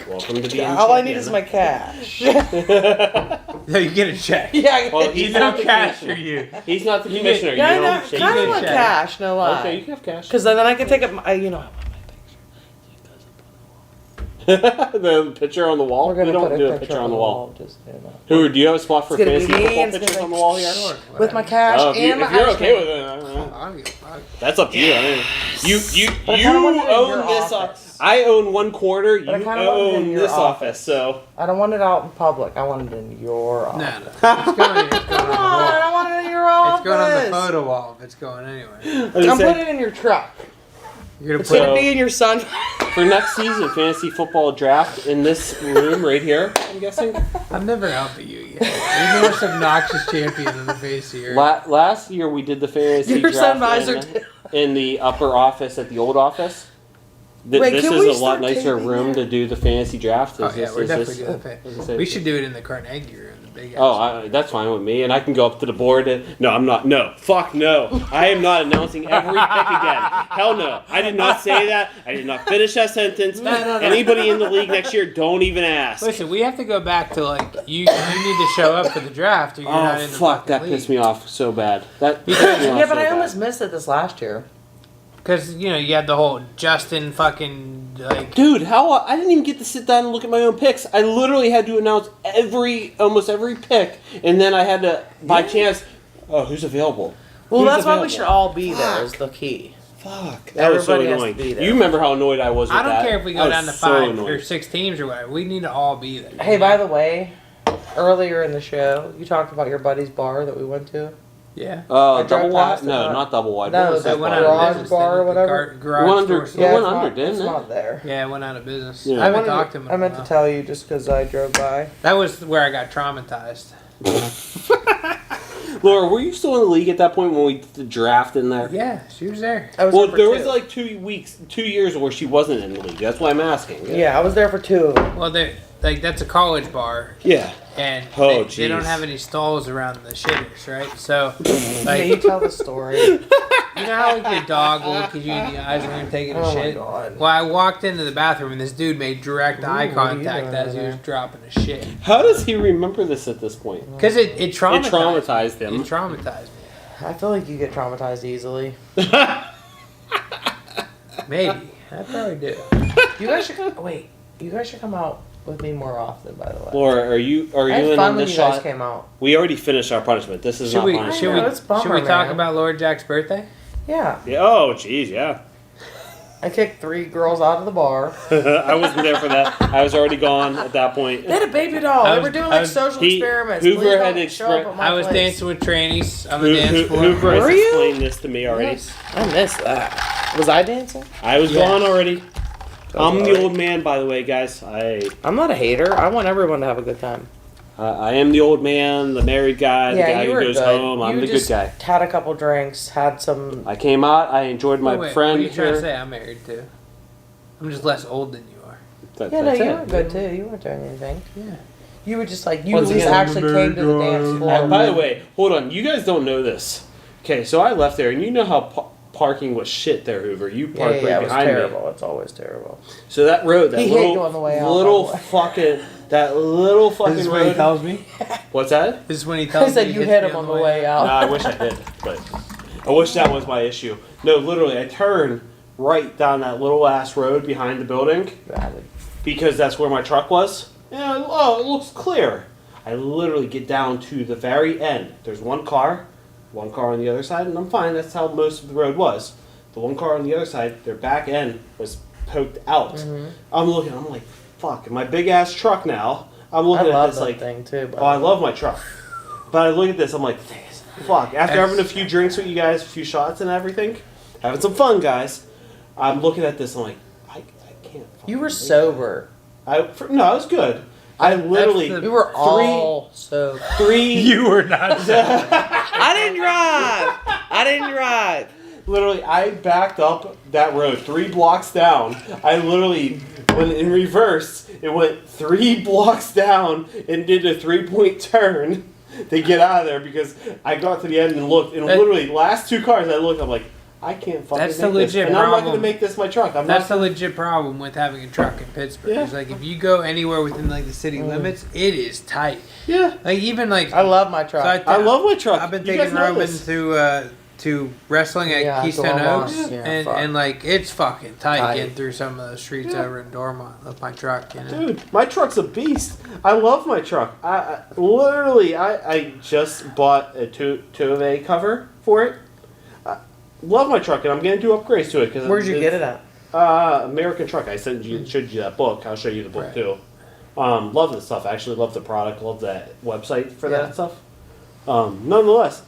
Welcome to being All I need is my cash. No, you get a check. Yeah, Well, He's he's no not the cash for commissioner. you. He's not the commissioner. yeah, you I know, know. shake Kind his of want check. cash, no lie. Okay, you can have cash. Because then I can take it. You know, The picture on the wall. we're gonna We don't put do a a picture on the wall. Just you know. Who? Do you have a spot for It's gonna be fantasy me, football and it's pictures gonna on be- the wall here? Sure, With my whatever. cash Oh, if, and my if you're ice okay cream. with it, I don't give a fuck. that's up to you. I mean, you But I kinda want it in own your this. office. I own one quarter. But I You kinda want it in own your this office. office. So I don't want it out in public. I want it in your No, office. no. It's going, it's going on the Come on, wall. I want it in your office. It's going on the photo wall if it's going anywhere. I'm putting it in your truck. You're gonna It's put gonna So- be in your sun. for next season, fantasy football draft in this room right here. I'm guessing. I'm never helping you yet. You're the most obnoxious champion in the face of your. Last year we did the fantasy Your sun visor draft too. in the upper office at the old office. Wait, This can is we a lot start nicer taping room that? to do the fantasy draft. Oh Is yeah, this- we're is definitely this- doing that. is this it? We should do it in the Carnegie room, the big. That's fine with me, and I can go up to the board. No, I'm not. No, fuck no. I am not announcing every pick again. Hell no. I did not say that. I did not finish that sentence. No. Anybody in the league next year, don't even ask. Listen, we have to go back to like you need to show up for the draft or you're not Oh in the fuck, fucking that league. pissed me off so bad. That pissed me off Yeah, so but I bad. almost missed it this last year. Because you know you had the whole Justin fucking like. Dude, I didn't even get to sit down and look at my own picks. I literally had to announce almost every pick, and then I had to, by chance, who's available? Well, Who's that's why we available? should all be there. Is the key. Fuck. That was so Everybody has to annoying. be there. You remember how annoyed I was with I don't that? care if we go That down was to so 5 annoying. or 6 teams or whatever. We need to all be there. Hey, by the way, earlier in the show, you talked about your buddy's bar that we went to. Yeah. I drove Double wide? past it, No, not- not double wide. No, What was that that went bar? out of Garage business. bar or whatever? Garage It went under- store. It went it's under, not, didn't it's it? not there. Yeah, it went out of business. Yeah. I haven't wanted talked to him. in I a meant to while. tell you just because I drove by. That was where I got traumatized. Laura, were you still in the league at that point when we did the draft in there? Yeah, she was there. I was Well, there for there 2. was like 2 years where she wasn't in the league. That's why I'm asking. Yeah, I was there for 2 of them. Well, they like that's a college bar, Yeah. and Oh, they don't jeez. have any stalls around the shitters, right? So, Yeah, you like, tell the story. you know how like your dog will look at you in the eyes when you're taking a Oh my shit? God. Well, I walked into the bathroom and this dude made direct eye Ooh, what are you contact doing as he over was there? dropping a shit. How does he remember this at this point? Because it traumatized. It traumatized me. him. It traumatized me. I feel like you get traumatized easily. Maybe. I probably do. You guys should wait. You guys should come out with me more often. By the way, Laura, are you I had in fun on when this you guys shot? came out. We already finished our punishment. This is Should not we? punishment. Should we? know, it's bummer, Should we talk man. about Lord Jack's birthday? Yeah, Yeah, oh, jeez, yeah. I kicked 3 girls out of the bar. I wasn't there for that. I was already gone at that point. They had a baby doll. I They was- were doing I like was- social he- experiments. Hoover Please had don't show up at my I was place. dancing with trannies on the dance floor. Hoover has Were you? explained this to me already. Yes, I missed that. Was I dancing? I was Yeah. gone already. I'm the old man, by the way, guys. I'm not a hater. I want everyone to have a good time. I am the old man, the married guy, the guy you who were goes good. home. I'm You the good just guy. Had a couple drinks, had some. I came out. I enjoyed my Wait, friend what are you trying to here. say? I'm married too. I'm just less old than you are. Yeah, no, That's you it. were good too. You weren't doing anything. Yeah. You were just like, you Once at least again, actually came to the dance floor. By the way, hold on. You guys don't know this. Okay, so I left there, and you know how parking was shit there, Hoover. You parked it right was behind me. terrible. It's always terrible. So that road, that He hit little, you on the way out, little by the way. fucking, that little fucking This is what he road. tells me. What's that? This is when he tells I me. said he you hits hit me him on the way out. No, I wish I did, but I wish that was my issue. No, literally, I turned right down that little ass road behind the building because that's where my truck was. Yeah, oh, it looks clear. I literally get down to the very end. There's one car on the other side, and I'm fine. That's how most of the road was. The one car on the other side, their back end was poked out. Mm-hmm. I'm looking, I'm like, fuck, in my big ass truck now. I'm I looking at love this that like, thing too. oh, I love my truck. But I look at this, I'm like, fuck. After having a few drinks with you guys, a few shots and everything, having some fun, guys, I'm looking at this, I'm like, I can't fucking You were make sober. that. No, I was good. I literally, That's We were all so. You were not. I didn't drive. literally, I backed up that road 3 blocks down. I literally, when in reverse, it went 3 blocks down and did a 3-point turn to get out of there because I got to the end and looked, and literally, last 2 cars, I looked, I'm like, I can't fucking That's the make this. legit And I'm not going problem. to make this my truck. I'm That's not the legit problem with having a truck in Pittsburgh. Yeah. It's like if you go anywhere within like the city limits, it is tight. Yeah. Like even like I love my truck. so I love my truck. I've been You guys taking know Roman this. to wrestling at Yeah, Keystone Dormont. Oaks, Yeah, and fuck. and like it's fucking tight, Tight. getting through some of the streets Yeah. over in Dormont with my truck. You know, Dude, my truck's a beast. I love my truck. I literally, I just bought a Tove cover for it. I love my truck, and I'm gonna do upgrades to it. Cause Where'd you get it at? American Truck. I showed you that book. I'll show you the book Right. too. Love the stuff. I actually love the product. Love that website for Yeah. that stuff. Nonetheless,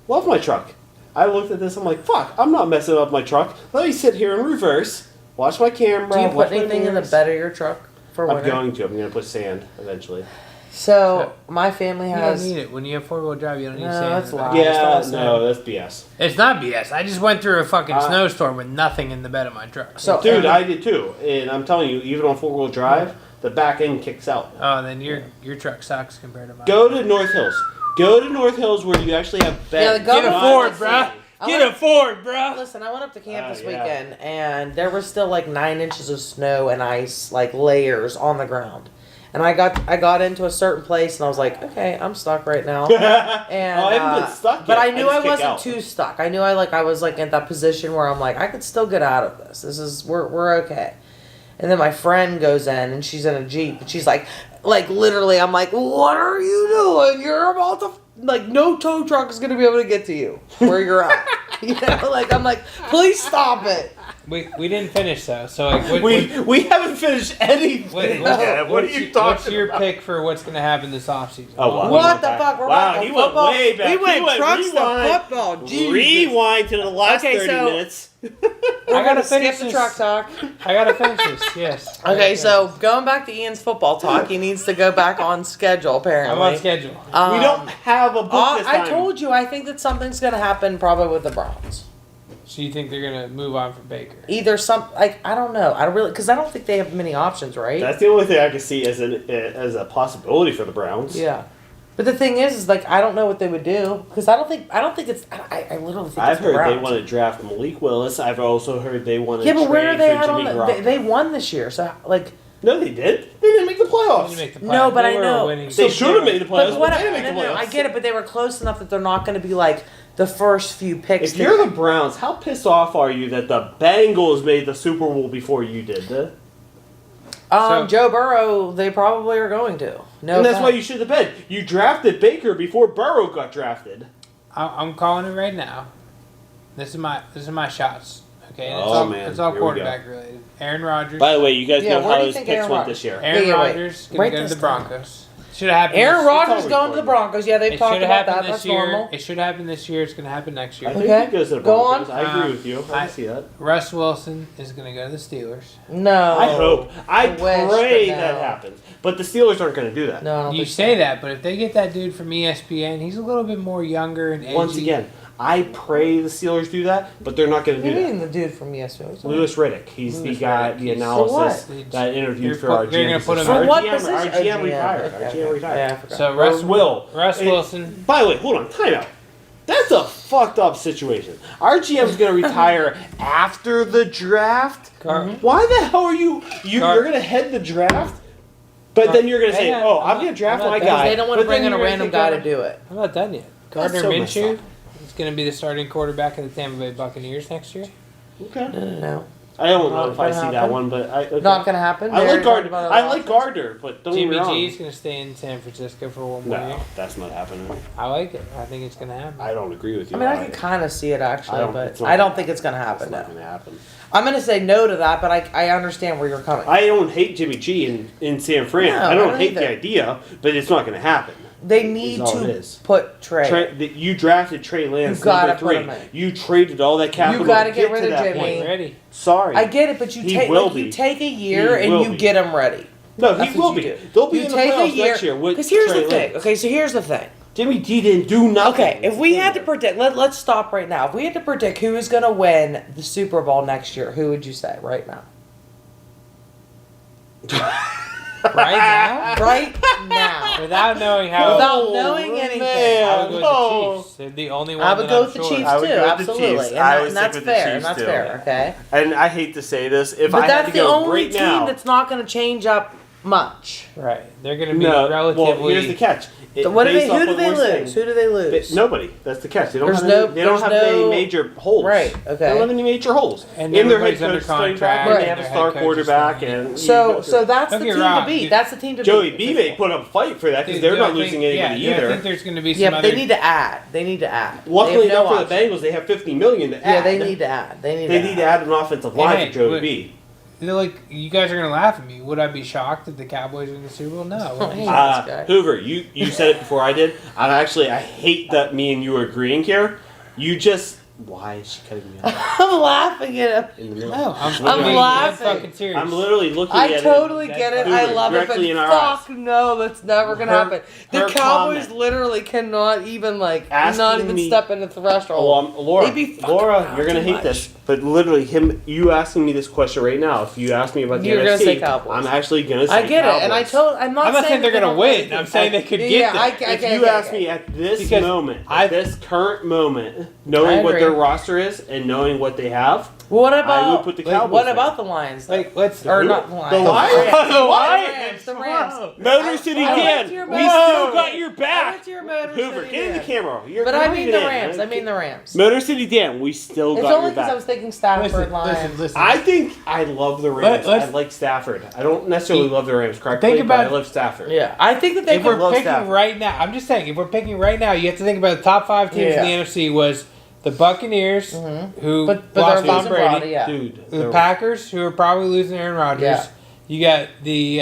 love my truck. I looked at this. I'm like, fuck. I'm not messing up my truck. Let me sit here in reverse. Watch my camera. Do you watch put my anything in the mirrors. bed of your truck for I'm winter? going to. I'm going to put sand eventually. So my family you don't has. need it when you have 4-wheel drive. You don't need No, sand. that's in the loud. back. Yeah, it's not no, that's BS. It's not BS. I just went through a fucking Uh, snowstorm with nothing in the bed of my truck. So Dude, I did too. And I'm telling you, even on 4-wheel drive, the back end kicks out. Oh, then your truck sucks compared to mine. Go to North Hills. Go to North Hills where you actually have Yeah, beds. go Get to a Not Ford, the bruh. city. Get a Ford, bruh. Listen, I went up to camp this yeah. weekend, and there was still like 9 inches of snow and ice, like layers on the ground. And I got into a certain place, and I was like, okay, I'm stuck right now. And I haven't been stuck but yet. I knew just I kick wasn't out. too stuck. I knew I was like in that position where I'm like, I could still get out of this. We're okay. And then my friend goes in, and she's in a Jeep, and she's like literally, I'm like, what are you doing? You're about to, like, no tow truck is going to be able to get to you where you're at. You know, like, I'm like, please stop it. We didn't finish though. So like, We haven't finished anything. Wait, yet. What are you talking What's your about? pick for what's gonna happen this offseason? Oh, wow. What the fuck? We're Wow, back he to went football. way back. We He went went trucks to rewind. football. Jesus. Rewind to the last Okay, 30 so- minutes. We're I gotta gonna skip finish the this. truck talk. I gotta finish this. Yes. I Okay, gotta so finish going back to Ian's football talk, he needs to go back on schedule. this. Apparently, I'm on schedule. We don't have a book this time. I told you. I think that something's gonna happen probably with the Browns. So you think they're gonna move on from Baker? Either I don't know. I don't really, because I don't think they have many options, right? That's the only thing I can see as a possibility for the Browns. Yeah. But the thing is like I don't know what they would do because I don't think it's. I literally think I've it's the heard they Browns. want to draft Malik Willis. I've also heard they want to Yeah, but trade where are they for at on Jimmy the? Garoppolo. They won this year, so like. No, they did. They didn't make the They playoffs. didn't make the No, playoffs. but They I were know. winning. They should have made the playoffs, But but they whatever. didn't make the No, playoffs. I get it, but they were close enough that they're not going to be like the first few picks. If you're the Browns, how pissed off are you that the Bengals made the Super Bowl before you did? So- Joe Burrow, they probably are going to. No, And that's fact. why you should have been. You drafted Baker before Burrow got drafted. I'm calling it right now. This is my shots. Okay, and Oh, man. it's all Here we go. quarterback related. Aaron Rodgers. By the way, you guys Yeah, know where do how you his think picks Aaron went Rodgers- this year. Aaron Yeah, wait. Rodgers gonna Write go to this the down. Broncos. Should have happened. Aaron this- Rodgers all going to the recorded. Broncos. Yeah, they've It talked should have about that. happened That's this year. normal. It should happen this year. It's going to happen next year. I think Okay. he goes to the Go Broncos. on. I agree with you. I can see that. Russ Wilson is going to go to the Steelers. No. I hope. I wish, pray but no. that happens. But the Steelers aren't going to do that. No, I don't You think say that, but if they get that dude from ESPN, he's a little bit more younger and edgy. Once again, I pray the Steelers do that, but they're not going to You do that. mean the dude from ESPN? Lewis Riddick. He's Lewis the guy, Riddick. the He's- analysis For what? that interviewed You're for our put- you're GM. gonna put him position. For what Our position? GM retired. Okay, Our GM okay. retired. Yeah, I forgot. So Russ And- Wilson. By the way, hold on, time out. That's a fucked up situation. Our GM's going to retire after the draft. Why the hell are you're going to head the draft? But then you're going to say, Hang on, "Oh, I'm I'm going not- to draft I'm not my done. guy." They don't want to but bring then in a you're gonna random take guy over- to do it. I'm not done yet. That's Gardner so messed Minshew up. is going to be the starting quarterback of the Tampa Bay Buccaneers next year. Okay. No. I don't know Not if I gonna see that happen. one, but okay. Not going to happen. I They like already talked Gardner. about it I last like time. Gardner, but don't get Jimmy me wrong. G is going to stay in San Francisco for one more No, year. that's not happening. I like it. I think it's going to happen. I don't agree with you. I mean, I can kind of see it actually, I don't- but it's not I don't gonna think it's going to It's happen. not No. going to happen. I'm going to say no to that, but I understand where you're coming. I don't hate Jimmy G in San Fran. No, I I don't don't hate the either. idea, but it's not going to happen. They need all it to is. put Trey. You drafted Trey Lance You gotta number put 3. him in. You traded all that capital. You gotta to get rid to of that Jimmy. point. Ready? Sorry, I get it, but you He take will like, be. you take a year He and will you be. get him ready. No, That's he what will you be. do. They'll be You in the take a playoffs year next year. with because here's Trey the thing. Lance. Okay, so here's the thing. Jimmy G didn't do nothing. Okay, if we had to predict, let's stop right now. If we had to predict who is going to win the Super Bowl next year, who would you say right now? Right now? Right now. Without knowing how. Without knowing anything. I would go with Oh. the Chiefs. They're the only one I would that go I'm with the sure Chiefs of. I would too, go with the absolutely, Chiefs. and, I that, would and stick that's with the fair. Chiefs, And that's too. fair. Okay, And I hate to say this, if but I had that's to the go only right team now, that's not going to change up much. Right. They're going to be no. relatively. Well, here's the catch. What do they? Based off Who do what they we're saying, lose? Who do they lose? Nobody. That's the catch. They don't There's have no- any, they don't there's have any no- major holes. Right, They okay. don't have any major holes. And in their head everybody's under coach starting back, contract, and and they have a their star head coach is quarterback, starting. and So that's Don't the get team wrong, to beat. dude. That's the team to Joey beat. B may put up a fight for that because Dude, they're do not I losing think- anybody yeah, I either. think there's going to be some Yeah, but other. they need to add. They need to add. Luckily they have enough no for the option. Bengals, they have $50 million to add. Yeah, they need to add. They They need to add an offensive line Hey, for Joey look, B. They're like, you guys are going to laugh at me. Would I be shocked if the Cowboys win the Super Bowl? No. I wouldn't be Hey. shocked. This guy. Hoover, you said it before I did. And actually, I hate that me and you are agreeing here. You just... Why is she cutting me off I'm laughing at him. in the middle? No, I'm literally- laughing. fucking serious. I'm literally looking I at totally it. get it. Hoover, I love it, but directly in our fuck eyes. no, that's never gonna Her- happen. The her Cowboys comment. literally cannot even not Asking even me- step in the threshold. Oh, Laura, They'd be fucking Laura, out you're gonna too hate much. this, but literally you asking me this question right now. If you ask me about the You're NFC, gonna say Cowboys. I'm actually gonna say I get it, and I Cowboys. I'm not I'm not saying they're that going to don't win. win. I'm saying they could Yeah, get there. If you ask me at this Because moment, I- at this current moment, I knowing what agree. their roster is and knowing what they have, What I about would put the like, Cowboys what there. about the Lions? Though? Like, let's. or not the Lions? The Lions? Rams. The Lions? The Rams. Motor City I went Dan, to your we Motor still City. got your I back. went to your Motor Hoover, City get in the Dan. camera. You're But not I mean even the in. Rams. I mean the Rams. Motor City Dan, we still It's got only your because back. I was thinking Stafford Listen, Lions. listen. I think I love the Rams. Let's- I like Stafford. I don't necessarily love the Rams correctly, Think but I about- love Stafford. Yeah, I think that they If could we're love picking Stafford. right now, I'm just saying, if we're picking right now, you have to think about the top 5 teams Yeah. in the NFC was the Buccaneers, who But lost they're Tom losing Brady, Brady, yeah. Dude, the Packers, who are probably losing Aaron Rodgers. Yeah. You got the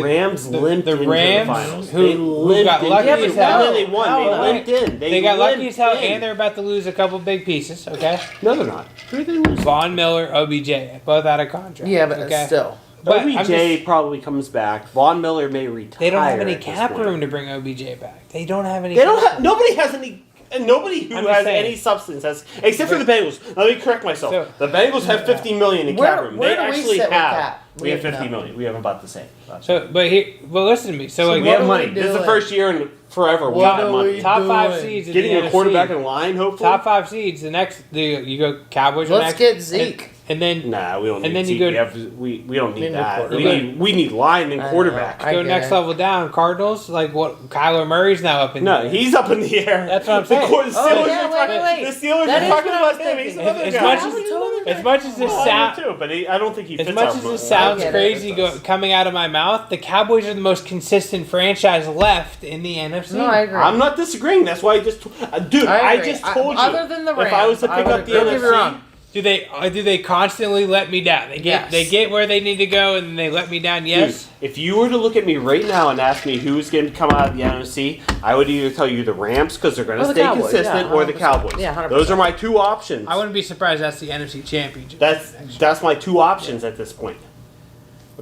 Rams limped the into Rams, the finals. who They limped got into lucky Yeah, it. but as hell. no. And then they won. Hell They no. limped in. They got lucky limped as hell, in. and they're about to lose a couple big pieces. Okay, No, they're not. Who are they losing? Von Miller, OBJ, both out of contract. Yeah, but okay? still. But I'm OBJ just- probably comes back. Von Miller may retire. they don't have any at this cap point. room to bring OBJ back. They don't have any. They don't cap have. room. Nobody has any. And nobody who I'm just has saying. any substance has, except for the Bengals. Let me correct myself. So- the Bengals have $50 million in cap room. Where They do we actually sit with have. cap? We have $50 No. million. We have about the same. So, but listen to me. So, like, we what have are money. we This is the doing? first year in forever we What got are money. we top 5 doing? seeds. in Getting the a NFC. quarterback in line, hopefully. Top 5 seeds. The next, you go Cowboys. are Let's next, get Zeke. and then Nah, we don't need And then you Zeke. go- we don't need need a that. quarterback. We need line and I know. quarterback. I go get next it. level down. Cardinals, like what? Kyler Murray's now up in. No, there. he's up in the air. That's what I'm The saying. Steelers Oh, are yeah, talking- wait. The Steelers That are is talking what I was about him. He's thinking. another As guy. much I would totally as much as this Well, I sound, do too, but I don't think he fits as much our as mold. this sounds I get it. crazy coming out of my mouth, the Cowboys are the most consistent franchise left in the NFC. No, I agree. I'm not disagreeing. That's why I just, dude. I I agree. just told you. Other than the if I was to Rams, pick I up would the agree. NFC, Don't get me wrong. Do they constantly let me down? They get where they need to go and they let me down. Yes. Dude, if you were to look at me right now and ask me who's going to come out of the NFC, I would either tell you the Rams because they're going to stay consistent, or the Cowboys. Yeah, 100%. Those are my two options. I wouldn't be surprised that's the NFC Championship. That's my two options at this point.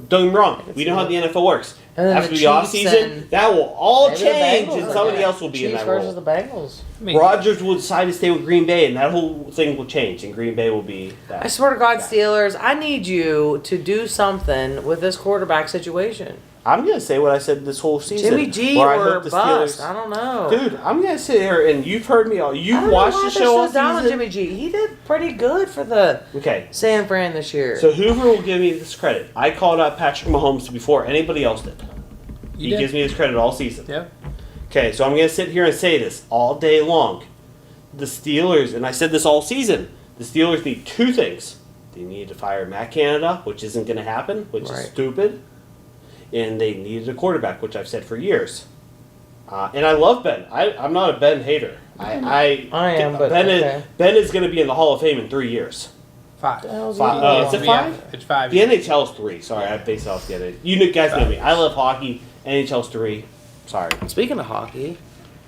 Don't get me wrong. We know how the NFL works. And then After the the off Chiefs season, and that will all maybe the change, Bengals, and somebody yeah. else will be in Chiefs that versus role. the Bengals. I mean, Rodgers will decide to stay with Green Bay, and that whole thing will change, and Green Bay will be that. I swear to God, guy. Steelers, I need you to do something with this quarterback situation. I'm going to say what I said this whole season. Jimmy G where I or hope the bust. Steelers- I don't know. Dude, I'm going to sit here, and you've heard me all. I You've don't know watched why the they're show all so down on season. Jimmy G. He did pretty good for the Okay. San Fran this year. So Hoover will give me this credit. I called out Patrick Mahomes before anybody else did. you He did. gives me this credit all season. Yeah. Okay, so I'm going to sit here and say this all day long. The Steelers, and I said this all season, the Steelers need two things. They need to fire Matt Canada, which isn't going to happen, which is Right. stupid. And they needed a quarterback, which I've said for years. And I love Ben. I'm not a Ben hater. I am, but Ben okay. Ben is going to be in the Hall of Fame in 3 years. 5. hell's Five. he Oh, doing? is it 5? Yeah, it's 5. The NHL is 3. Sorry, I based it off the other. You guys know me. I love hockey. NHL's 3. Sorry. Speaking of hockey,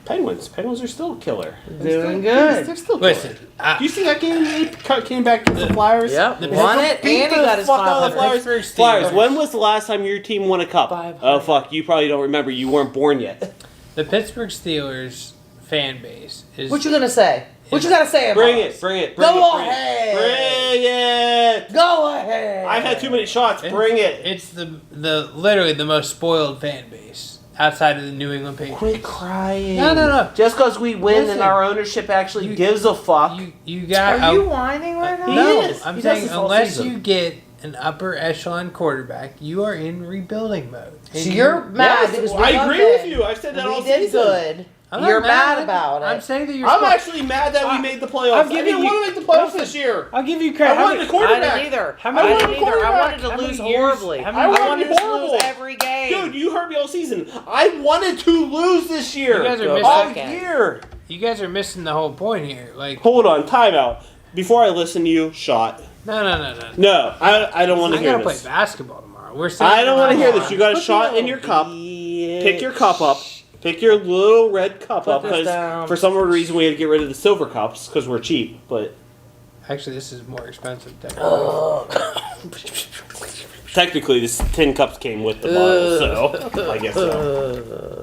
Penguins. Penguins are still killer. Doing good. They're still Listen, killer. Do you see that game? They came back to the Flyers. Yep, The won it, Beat and he the got his fuck out of the 500. Flyers. Pittsburgh Flyers. Steelers. When was the last time your team won a cup? 500. Oh fuck! You probably don't remember. You weren't born yet. the Pittsburgh Steelers fan base is. What you gonna say? What you gotta say about Bring us? it. Bring it. Go Bring it. ahead. Bring it. Go ahead. I've had too many shots. Bring it. It's the literally the most spoiled fan base outside of the New England Patriots. Quit crying. No. Just because we win Listen. and our ownership actually You- gives a fuck. You got. Are you whining right now? He No, is. I'm He does saying this all unless season. you get an upper echelon quarterback, you are in rebuilding mode. So And you're mad Yes, because we I won agree with big. you. I've said that we all did season. good. I'm not You're mad about it. I'm saying that you're. I'm supposed- actually mad that we made the playoffs. I'm I giving didn't you- want to make the playoffs listen, this year. I'll give you credit. I wanted a quarterback. I didn't either. How I many- didn't wanted a either. I quarterback. wanted to How lose many years- horribly. how I many- wanted wanted to lose horrible. every game. Dude, you heard me all season. I wanted to lose this year. You guys are all missing- year. You guys are missing the whole point here. Like, Hold on, timeout. Before I listen to you, shot. no. No, I don't want I to hear gotta play this. basketball tomorrow. We're saying I don't want to hear this. on. You got a Put shot the in your cup. bitch. Pick your cup up. Pick your little red cup Put up this because down. for some reason we had to get rid of the silver cups because we're cheap. But Actually, this is more expensive. technically, this tin cups came with the bottle, so I guess so.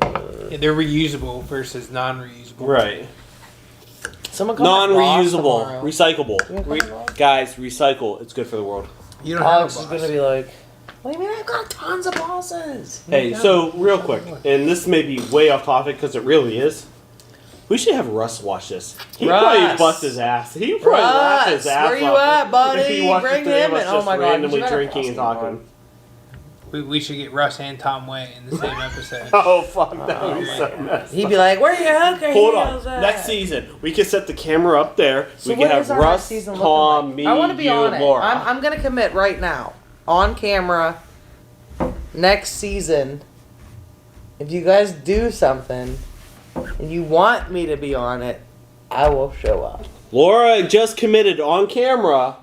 Yeah, they're reusable versus non-reusable. Right. Someone call me Ross Non-reusable, tomorrow. recyclable. You gonna call me Ross? Guys, recycle. It's good for the world. You don't Alex have is a boss. gonna be like, what do you mean? I've got tons of bosses. Hey, so real quick, and this may be way off topic because it really is. We should have Russ watch this. He probably Russ. bust his ass. He probably laugh his Russ, ass where you off at, buddy? if he watched Bring the three of him us in. Oh just my God, randomly you better drinking and cross me, talking. We should get Russ and Tom Way in the same episode. Oh fuck, that would be so messed. He'd be like, where your hooker Hold heels on. at? Next season, we can set the camera up there. So we what can is have our next Russ, season looking Tom, like? me, I want to be you, on it. Laura. I'm going to commit right now, on camera. Next season, if you guys do something and you want me to be on it, I will show up. Laura just committed on camera.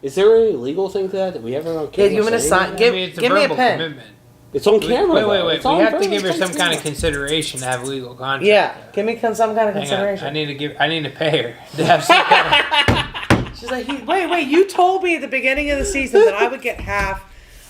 Is there any legal thing to that we have her on Yeah, camera? you want me to saying sign? that? Give, I mean, it's give me a verbal pen. commitment. It's on camera. Wait. though. It's We on have to camera. give her It's on some kind of camera. consideration to have a legal contract. Yeah, give me some kind of Hang on. consideration. I need to pay her to have some kind of. She's like, wait, you told me at the beginning of the season that I would get half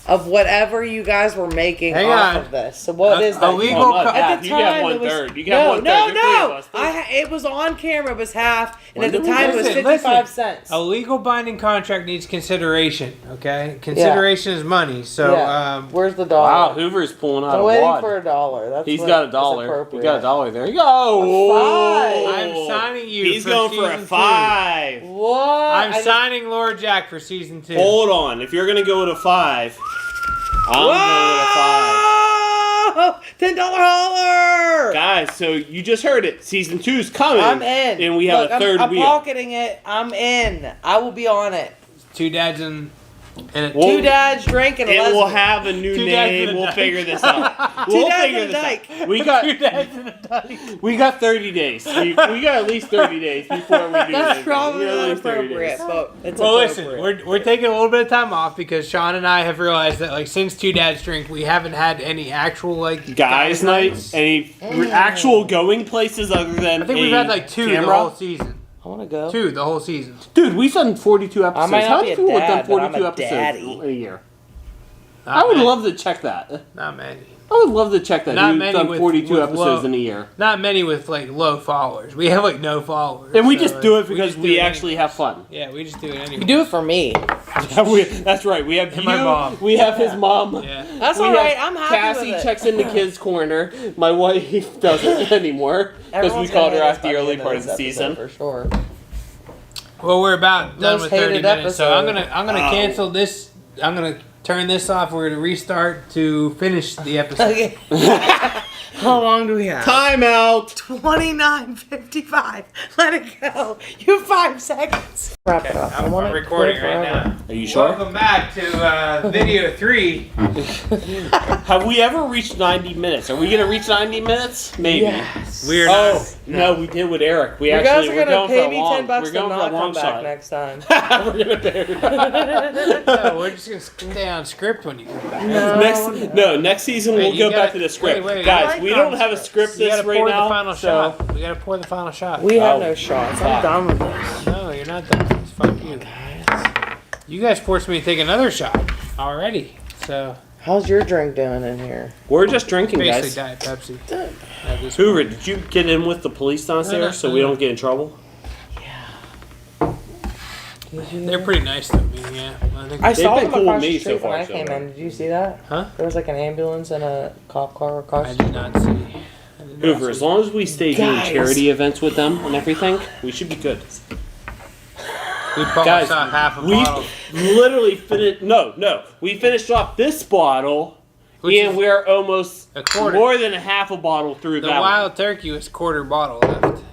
of whatever you guys were making Hang off on. of this. So what is that? illegal Oh, not co- half. At the You can have time, one it was third. You can have one third. no. There's three of us. It was on camera. It was half, and When at the did we time it was Listen, 55 cents. A legal binding contract needs consideration. Okay, consideration is money. So Yeah. Where's the dollar? Wow, Hoover's pulling out I'm a waiting wad. for $1. That's He's what got a is dollar. He appropriate. got a dollar. There you go. Five. I'm signing you. He's for going for a season 2. 5. What? I'm signing Lord Jack for season 2. Hold on. If you're gonna go with a 5, I'm going with a 5. Whoa! $10 hauler! Guys, so you just heard it. Season 2's coming. I'm in. And we have Look, a third I'm wheel. pocketing it. I'm in. I will be on it. 2 dads and And Two dads drink and a It lesbian. will have a new Two dads name. and a We'll dyke. figure this out. Two We'll dads figure and a this dyke. out. We got Two dads and a dyke. we got 30 days. We got at least 30 days before we do That's anything. probably We got at not least 30 appropriate, days. but it's Well, appropriate. listen, we're taking a little bit of time off because Sean and I have realized that like since Two Dads Drink, we haven't had any actual like Guys' night. Any actual going places other than I think we've had like two camera? the whole season. I want to go. Two the whole season. Dude, we've done 42 episodes. might not How be many a people have dad, done but I'm 42 a episodes daddy. in a year? Not I would many. love to check that. Not many. I would love to check that. Not We've many done with 42 episodes low- in a year. Not many with like low followers. We have like no followers. And we so, just like, do it because just we do it actually have fun. Yeah, we just do it anyway. You do it for me. That's right. We have And you. my mom. We have his mom. Yeah. That's We all have right. I'm happy Cassie with it. checks in the kids' corner. My wife doesn't anymore because we Everyone's called her gonna hate us after by the early end part of this the episode, season. for sure. Well, we're about done Most with 30 hated minutes, so I'm episode. gonna cancel this. I'm gonna turn this off. We're gonna restart to finish the episode. Okay. How long do we have? Timeout. 29:55. Let it go. You have 5 seconds. Wrap it up. I I'm want it recording clear right forever. now. Are you sure? Welcome back to video 3. Have we ever reached 90 minutes? Are we gonna reach 90 minutes? Maybe. Yes. We're Oh not. no, we did with Eric. We You actually guys are we're gonna going pay for a me long. $10 We're to going for a not long come back shot. next time. We're gonna pay. No, we're just gonna stay on script when you come back. Next season Wait, we'll you go gotta- back to the script, wait, guys. I like we don't on have a script You this gotta right pour now. the final so shot. We gotta pour the final shot. We have Oh. no shots. I'm done with this. No, you're not done. Fuck you. You guys forced me to take another shot already. So How's your drink doing in here? we're just drinking, basically guys. Diet Pepsi. At this Hoover, point. did you get in with the police downstairs No, so we no. don't get in trouble? They're pretty nice to me. Yeah, I think. I saw been them cool with across me the so street far, when I so came far. in. Did you see that? Huh? There was like an ambulance and a cop car across. I did not see. I did not Hoover, as see. long as we stay doing Guys. charity events with them and everything, we should be good. We probably Guys, saw half a we bottle. literally finished. No, we finished off this bottle, Which and is we're almost a quarter. more than a half a bottle through The that. Wild Turkey was quarter bottle left.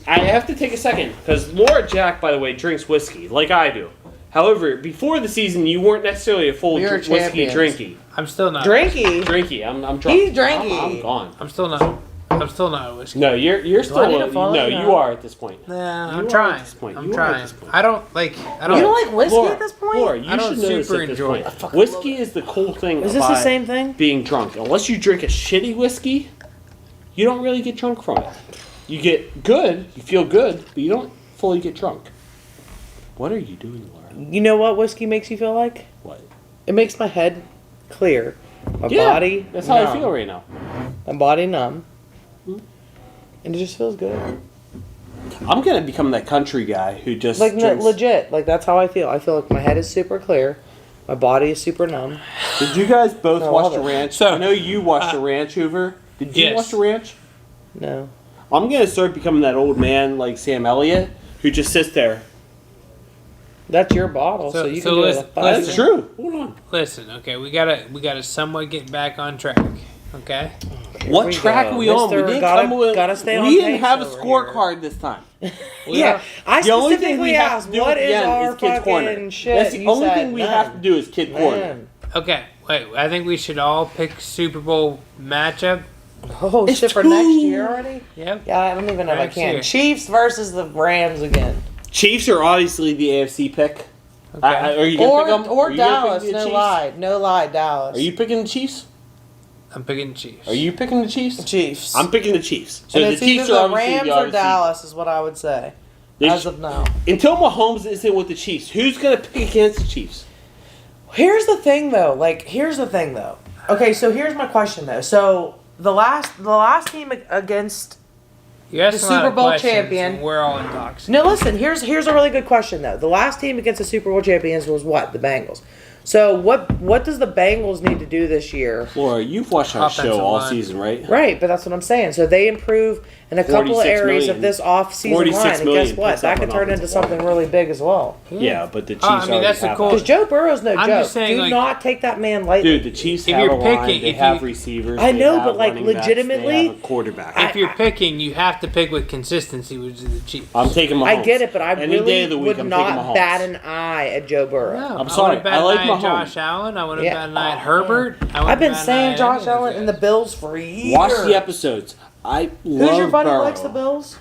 I have to take a second because Laura Jack, by the way, drinks whiskey like I do. However, before the season, you weren't necessarily a full We were whiskey champions. drinky. I'm still not. Drinky. Drinky, I'm drunk. He's drinky. I'm gone. I'm still not. I'm still not a whiskey. No, you're still. I need to follow No, you you now? are at this point. Nah, You I'm are trying. at this point. I'm You are at trying. this point. I don't like. I don't. You don't like whiskey Laura, at this point? Laura, you I don't should know this super at this enjoy point. it. Whiskey is the cool thing Is this about the same thing? being drunk. Unless you drink a shitty whiskey, you don't really get drunk from it. You get good, you feel good, but you don't fully get drunk. What are you doing, Laura? You know what whiskey makes you feel like? What? It makes my head clear. My Yeah, body That's how I numb. feel right now. My body numb. And it just feels good. I'm gonna become that country guy who just Like drinks. legit. Like that's how I feel. I feel like my head is super clear. My body is super numb. Did you guys both I watch love The it. Ranch? So- I know you watched The Ranch, Hoover. Did you Yes. watch The Ranch? No. I'm gonna start becoming that old man like Sam Elliott who just sits there. That's your bottle, so, So- you so can do it. listen- with a That's five. true. Hold on. Listen, okay, we gotta somewhat get back on track. Okay. What we track go. are we on? We Mister, didn't gotta- come with. gotta stay on we didn't pace have a over scorecard this time. Yeah, I The only thing specifically we have asked, to do what at the is end our is Kids Corner. fucking shit? That's the You only said thing we none. have to do is Kid Corner. Man. Okay. Wait. I think we should all pick Super Bowl matchup. Oh, It's shit, for too- next year already? Yep. Yeah, I don't even know if I Next can. year. Chiefs versus the Rams again. Chiefs are obviously the AFC pick. Okay. Are you gonna pick them? Or Are you gonna Dallas, pick the no Chiefs? lie. No lie, Dallas. Are you picking the Chiefs? I'm picking Chiefs. Are you picking the Chiefs? Chiefs? I'm picking the Chiefs. So and the it's Chiefs either are the obviously Rams the or obviously- Dallas is what I would say. They As sh- of now. Until Mahomes isn't with the Chiefs, who's gonna pick against the Chiefs? Here's the thing though. Okay, so here's my question though. So the last team against You asked the a lot Super of Bowl questions, champion. and we're all in talks. No, listen. Here's a really good question though. The last team against the Super Bowl champions was what? The Bengals. So what does the Bengals need to do this year? Laura, you've watched our Offensive show all line. season, right? Right, but that's what I'm saying. So they improve in a couple of 46 areas million. of this off-season 46 line, and million guess what? picks That up could on turn into offensive something line. really big as well. Yeah, but the Chiefs I mean, already that's the have cool- Because Joe Burrow's no I'm joke. just saying, Do like- not take that man lightly. Dude, the Chiefs If have you're a line, picking- they if have you- receivers. I they know, have but, like, running backs, legitimately- they have a quarterback. If you're picking, you have to pick with consistency, which is the Chiefs. I'm taking Mahomes. I get it, but I Any day really of the week, would I'm taking not Mahomes. bat an eye at Joe Burrow. No, I'm sorry, I, would've I like batted an eye at Mahomes. Josh Allen. I would have Yeah. batted an eye at Herbert. I've been saying Josh Allen and the Bills for years. Watch the episodes. I love Who's your buddy who Burrow. likes the Bills?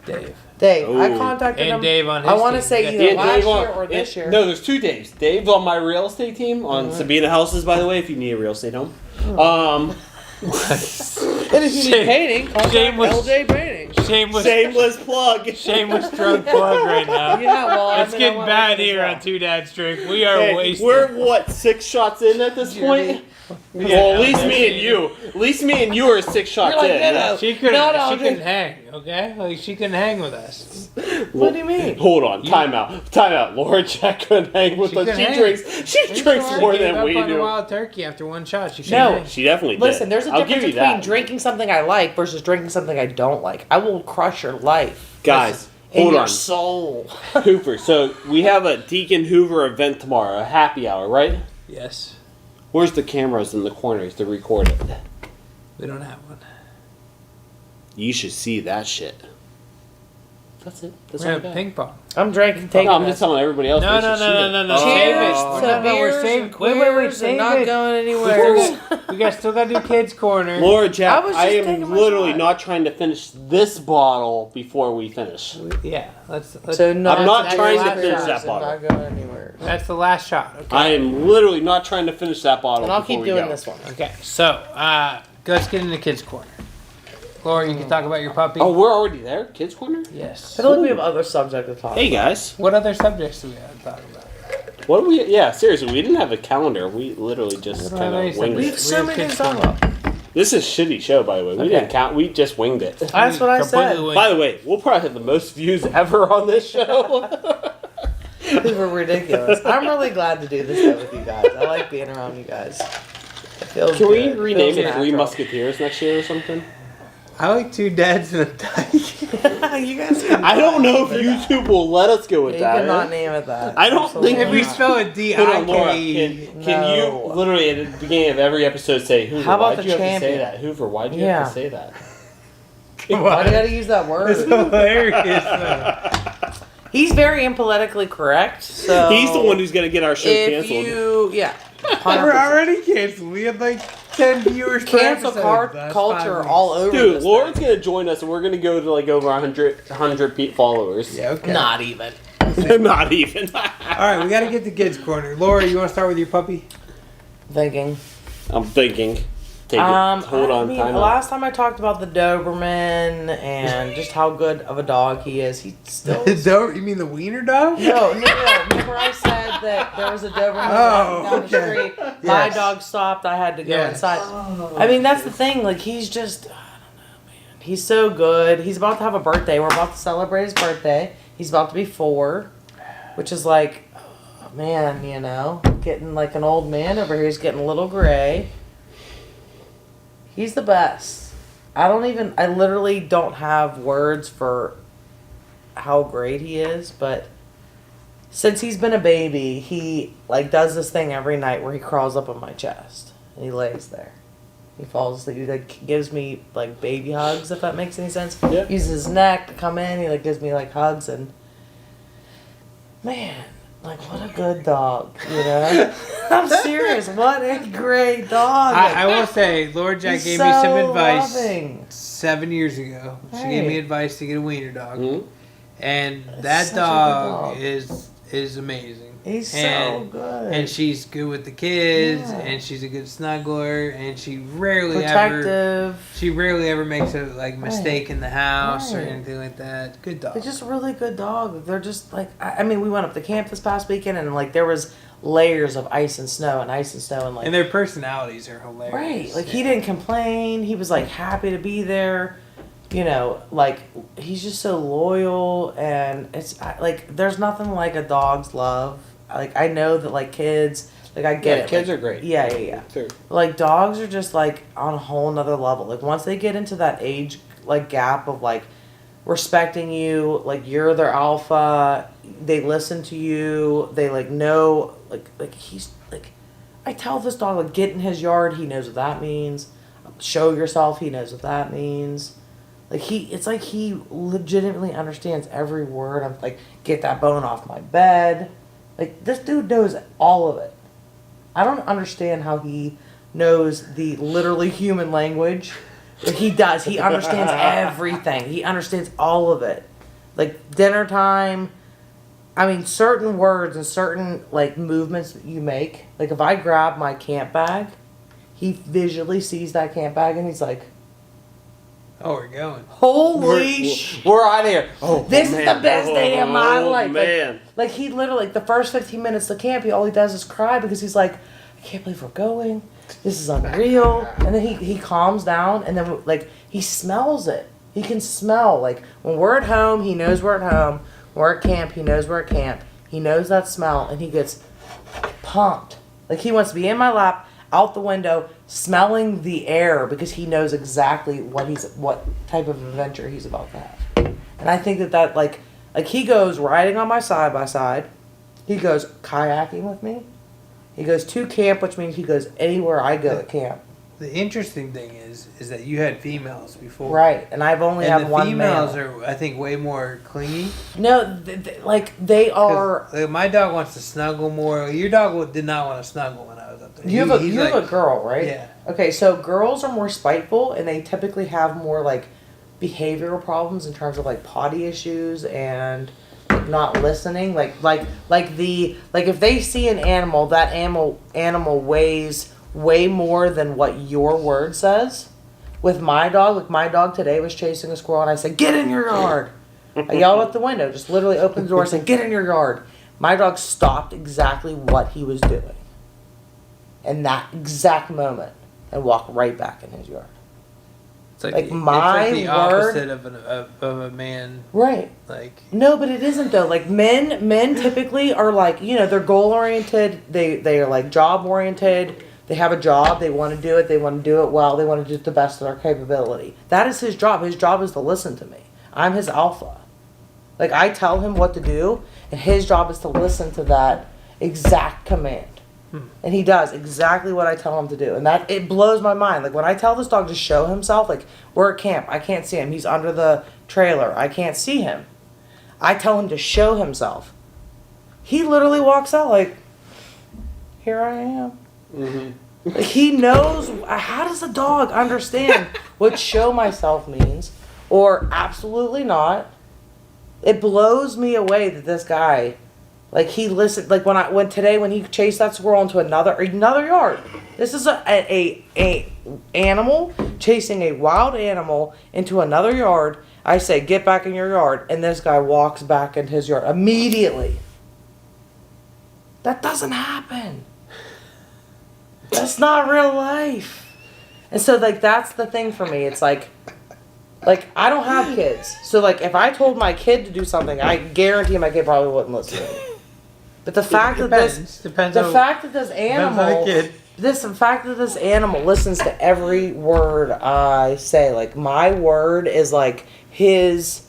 Dave. Dave. I Ooh. contacted And him. Dave on his I want to team. say Yeah, either Yeah, last Dave year or this year. No, there's two Daves. Dave's on my real estate team on Sabina Houses, by the way, if you need a real estate home. And if you need painting, contact Shameless- LJ Painting. Shameless, Shameless plug. shameless drug plug right now. Yeah, well, It's getting bad here on Two Dads Drink. We are Hey, wasted. we're what, 6 shots in at this point? Well, at least me and you. At least me and you are 6 shots You're like, in. no, She couldn't. No, she couldn't dude. hang. Okay, like she couldn't hang with us. What do you mean? Hold on, time out. Laura Jack couldn't hang with She us. couldn't She hang. drinks. She drinks She more gave than up we on the do. wild turkey after one shot. She couldn't No. hang. She definitely did. Listen, there's a I'll difference give you between that. drinking something I like versus drinking something I don't like. I will crush your life. Guys, In hold your on. soul. Hoover. So we have a Deacon Hoover event tomorrow, a happy hour, right? Yes, Where's the cameras in the corners to record it? we don't have one. You should see that shit. That's it. That's We all I have got. ping pong. I'm drinking. Taking No, I'm this. just telling everybody else. No, they no, should no, see no, it. no, no. Oh. Save it. Cheers No, to no, we're beers saving- and wait, queers save and not it. going anywhere. We got still got to do kids corner. Laura Jack, I was I, just taking am my literally shot. not trying to finish this bottle before we finish. Yeah, let's So not I'm not that's trying the to last finish shot, that so bottle. Not going anywhere. that's the last shot. Okay. I am literally not trying to finish that bottle. And I'll before keep we doing go. this one. Okay, so let's get into kids corner. Laura, you can talk about your puppy. Oh, we're already there? Kids Corner? Yes. I feel like we have other subject to talk Hey, about. guys. What other subjects do we have to talk about? What do we... Yeah, seriously, we didn't have a calendar. We literally just We don't kind have any of winged We it. have so Real many kids things to talk about. This is a shitty show, by the way. We Okay. didn't count. We just winged it. That's what I Completely said. winged. By the way, we'll probably have the most views ever on this show. These were ridiculous. I'm really glad to do this show with you guys. I like being around you guys. It feels Can we good. rename Feels it Three natural. Musketeers next year or something? I like Two Dads and a Dyke. You guys can I don't know if name it YouTube will let us go with You that. cannot name it that. I don't think If we you- spell it Hold on, Laura. D-I-K-E. Can No. you literally at the beginning of every episode say Hoover? How about why'd the you have to say champion? that? Hoover, why'd you Yeah. have to say that? Why do you gotta use that word? It's hilarious. though. He's very impolitically correct. So He's the one who's gonna get our show if canceled. you, yeah, We're 100%. already canceled. We had like 10 viewers per cancel episode. That's culture 5 all over. Dude, this Lauren's thing. gonna join us and we're gonna go to like over 100 followers. Yeah, okay. Not even. Not even. All right, we got to get to kids corner. Laura, you want to start with your puppy? Thinking. I'm thinking. Take it. Hold on, I mean, time out. last time I talked about the Doberman and just how good of a dog he is, he still. You mean the wiener dog? No. Remember I said that there was a Doberman Oh, walking down okay. the street. My Yes. dog stopped. I had to go Yes. inside. I mean, that's the thing. Like, he's just, I don't know, man. He's so good. He's about to have a birthday. We're about to celebrate his birthday. He's about to be 4, which is like, oh, man, you know, getting like an old man over here. He's getting a little gray. He's the best. I literally don't have words for how great he is, but since he's been a baby, he like does this thing every night where he crawls up on my chest and he lays there. He falls asleep. He like gives me like baby hugs, if that makes any sense. Yeah. Uses his neck to come in. He like gives me like hugs and man, like what a good dog, you know? I'm serious. What a great dog. I will say, Laura Jack He's gave me some so advice loving. 7 years ago. She Hey. gave me advice to get a wiener dog. Mhm. And That's that such a good dog dog. is amazing. He's so And- good. And she's good with the kids, Yeah. and she's a good snuggler, and she rarely ever makes a like mistake in the house or Right. anything like that. Good dog. They're just a really good dog. They're just like I mean, we went up to camp this past weekend and like there was layers of ice and snow and like and their personalities are hilarious. right. Like he didn't complain. He was like happy to be there. You know, like he's just so loyal and it's like there's nothing like a dog's love. Like I know that like kids Like, I get Yeah, it. kids like, are great. Yeah. Sure. Like, dogs are just, like, on a whole nother level. Like, once they get into that age, like, gap of, like, respecting you, like, you're their alpha, they listen to you, they, like, know, like, he's, like, I tell this dog, like, get in his yard, he knows what that means. Show yourself, he knows what that means. Like, it's like he legitimately understands every word. I'm like, get that bone off my bed. Like, this dude knows all of it. I don't understand how he knows the literally human language. But he does. He understands everything. He understands all of it. Like, dinner time. I mean, certain words and certain, like, movements that you make. Like, if I grab my camp bag, he visually sees that camp bag and he's like, Oh, we're going. holy We're out of here. this is the best day of my life. Man. Like, he literally, like, the first 15 minutes of camp, all he does is cry because he's like, I can't believe we're going. This is unreal. And then he calms down, and then, like, he smells it. He can smell. Like, when we're at home, he knows we're at home. When we're at camp, he knows we're at camp. He knows that smell, and he gets pumped. Like, he wants to be in my lap, out the window, smelling the air because he knows exactly what type of adventure he's about to have. And I think that like he goes riding on my side by side. He goes kayaking with me. He goes to camp, which means he goes anywhere I go at camp. The interesting thing is that you had females before. Right, and I've only had one male. The females are, I think, way more clingy. No, like they are. Like, my dog wants to snuggle more. Your dog did not want to snuggle when I was up there. You have a girl, right? Yeah. Okay, so girls are more spiteful, and they typically have more like behavioral problems in terms of like potty issues and like, not listening. Like if they see an animal, that animal weighs way more than what your word says. With my dog, like my dog today was chasing a squirrel, and I said, "Get in your yard." I yelled at the window, just literally opened the door and said, "Get in your yard." My dog stopped exactly what he was doing in that exact moment and walked right back in his yard. It's like, like my it's like the opposite of a man. Right. Like, no, but it isn't though. Like men typically are like, they're goal oriented. They are like job oriented. They have a job. They want to do it. They want to do it well. They want to do it the best of their capability. That is his job. His job is to listen to me. I'm his alpha. Like, I tell him what to do, and his job is to listen to that exact command. And he does exactly what I tell him to do. And that, it blows my mind. Like, when I tell this dog to show himself, like, we're at camp. I can't see him. He's under the trailer. I can't see him. I tell him to show himself. He literally walks out like, here I am. Mm-hmm. Like, he knows. How does a dog understand what show myself means? Or absolutely not. It blows me away that this guy, like, he listened. Like, when he chased that squirrel into another yard. This is a animal chasing a wild animal into another yard. I say, get back in your yard, and this guy walks back in his yard immediately. That doesn't happen. That's not real life. And so, like, that's the thing for me. It's like, I don't have kids. So, like, if I told my kid to do something, I guarantee my kid probably wouldn't listen to me. But the fact that this animal listens to every word I say. Like, my word is like his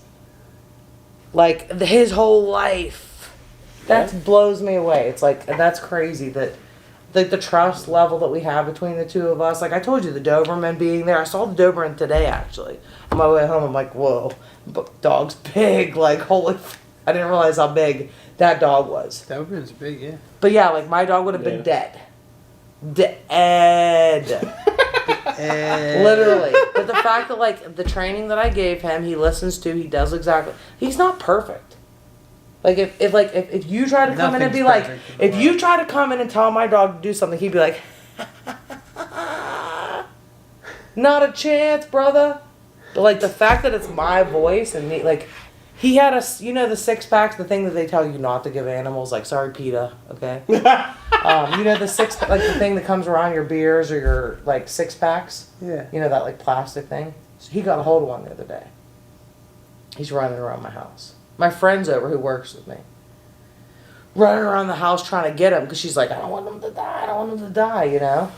whole life. That blows me away. It's like, that's crazy that, like, the trust level that we have between the two of us. Like, I told you, the Doberman being there. I saw the Doberman today, actually. On my way home, I'm like, whoa, dog's big. Like, holy, I didn't realize how big that dog was. Doberman's big, yeah. But yeah, like, my dog would have been dead. Dead. Literally. But the fact that, like, the training that I gave him, he listens to, he does exactly. He's not perfect. Like, if you try to come in and be like, if you try to come in and tell my dog to do something, he'd be like, not a chance, brother. But, like, the fact that it's my voice and me, like, he had the 6-packs, the thing that they tell you not to give animals, like, sorry, PETA, okay? The 6, like, the thing that comes around your beers or your, like, 6-packs. Yeah. That, like, plastic thing. So he got a hold of one the other day. He's running around my house. My friend's over who works with me. running around the house trying to get him because she's like, I don't want him to die. I don't want him to die, you know?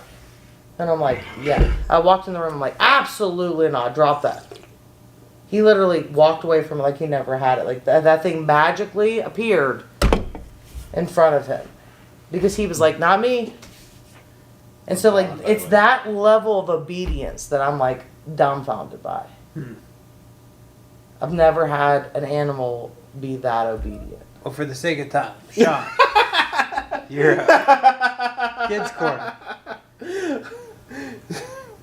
And I'm like, yeah. I walked in the room. I'm like, absolutely not. Drop that. He literally walked away from it like he never had it. Like that thing magically appeared in front of him because he was like, not me. And so like it's that level of obedience that I'm like dumbfounded by. I've never had an animal be that obedient. Well, for the sake of time, Sean, you're up. Kids Corner.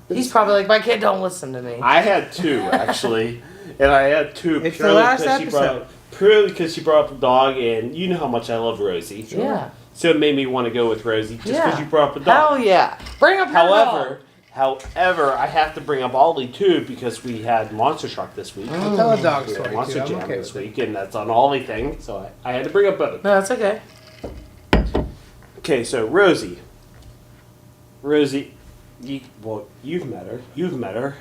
He's probably like, my kid don't listen to me. I had two actually, and I had two It's the last episode. Purely because she brought up the dog, and you know how much I love Rosie. Yeah. So it made me want to go with Rosie just because you brought up the Hell dog. yeah. Bring up your dog. However, I have to bring up Ollie too because we had Monster Truck this week. I'll tell a dog We had story Monster too. Jam I'm okay this with it. week, and that's on Ollie thing, so I had to bring up both. No, that's okay. Okay, so Rosie, you've met her. You've met her.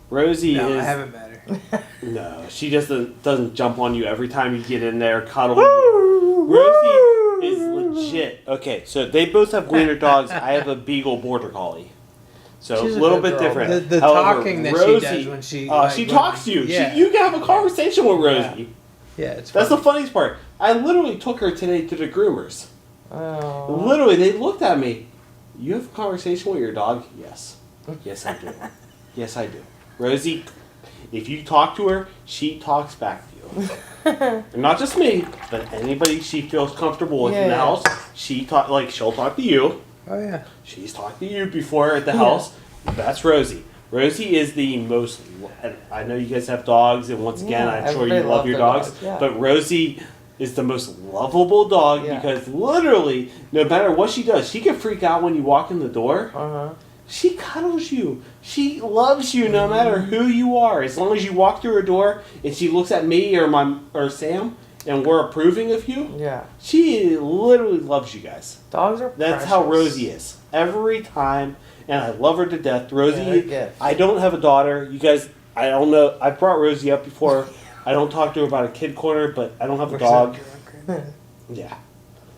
Rosie No, is. I haven't met her. No, she just doesn't jump on you every time you get in there, cuddle you. Rosie is legit. Okay, so they both have wiener dogs. I have a Beagle Border Collie. So She's a a little good bit girl. different. The However, talking that Rosie, she does when she... she talks to you. Yeah. You can have a conversation with Rosie. Yeah, it's That's fun. the funniest part. I literally took her today to the groomers. Oh. Literally, they looked at me. You have a conversation with your dog? Yes. Yes, I do. Yes, I do. Rosie, if you talk to her, she talks back to you. And not just me, but anybody she feels comfortable with in the Yeah. house. She'll talk to you. Oh, yeah. She's talked to you before at the house. That's Rosie. Rosie is the most. And I know you guys have dogs, and once again, Yeah, I'm sure you everybody love loves your their dogs. dogs, yeah. But Rosie is the most lovable dog Yeah. because literally, no matter what she does, she can freak out when you walk in the door. Uh-huh. She cuddles you. She loves you no matter who you are. As long as you walk through her door and she looks at me or Sam and we're approving of you, Yeah. she literally loves you guys. Dogs are That's how precious. Rosie is. Every time, and I love her to death. Rosie, Yeah, they're good. I don't have a daughter. You guys, I don't know. I brought Rosie up before. I don't talk to her about a kid corner, but I don't have a We're dog. so drunk. Yeah.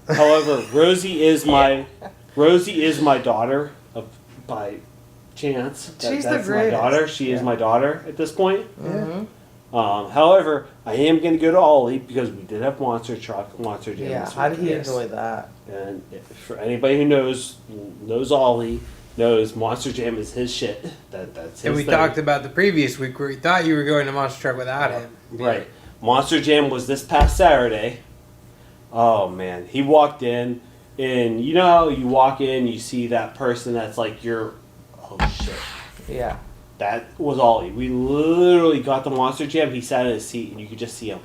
However, Rosie is my daughter by chance. She's the that's my greatest. daughter. She is Yeah. my daughter at this point. Mm-hmm. However, I am going to go to Ollie because we did have Monster Jam. Yeah. this How did week. he Yes. enjoy that? And for anybody who knows Ollie, knows Monster Jam is his shit. That's his And we thing. talked about the previous week where we thought you were going to Monster Truck without him. Right. Monster Jam was this past Saturday. Oh man, he walked in, and you know how you walk in, you see that person that's like your, oh shit. Yeah. That was Ollie. We literally got the Monster Jam. He sat in his seat, and you could just see him.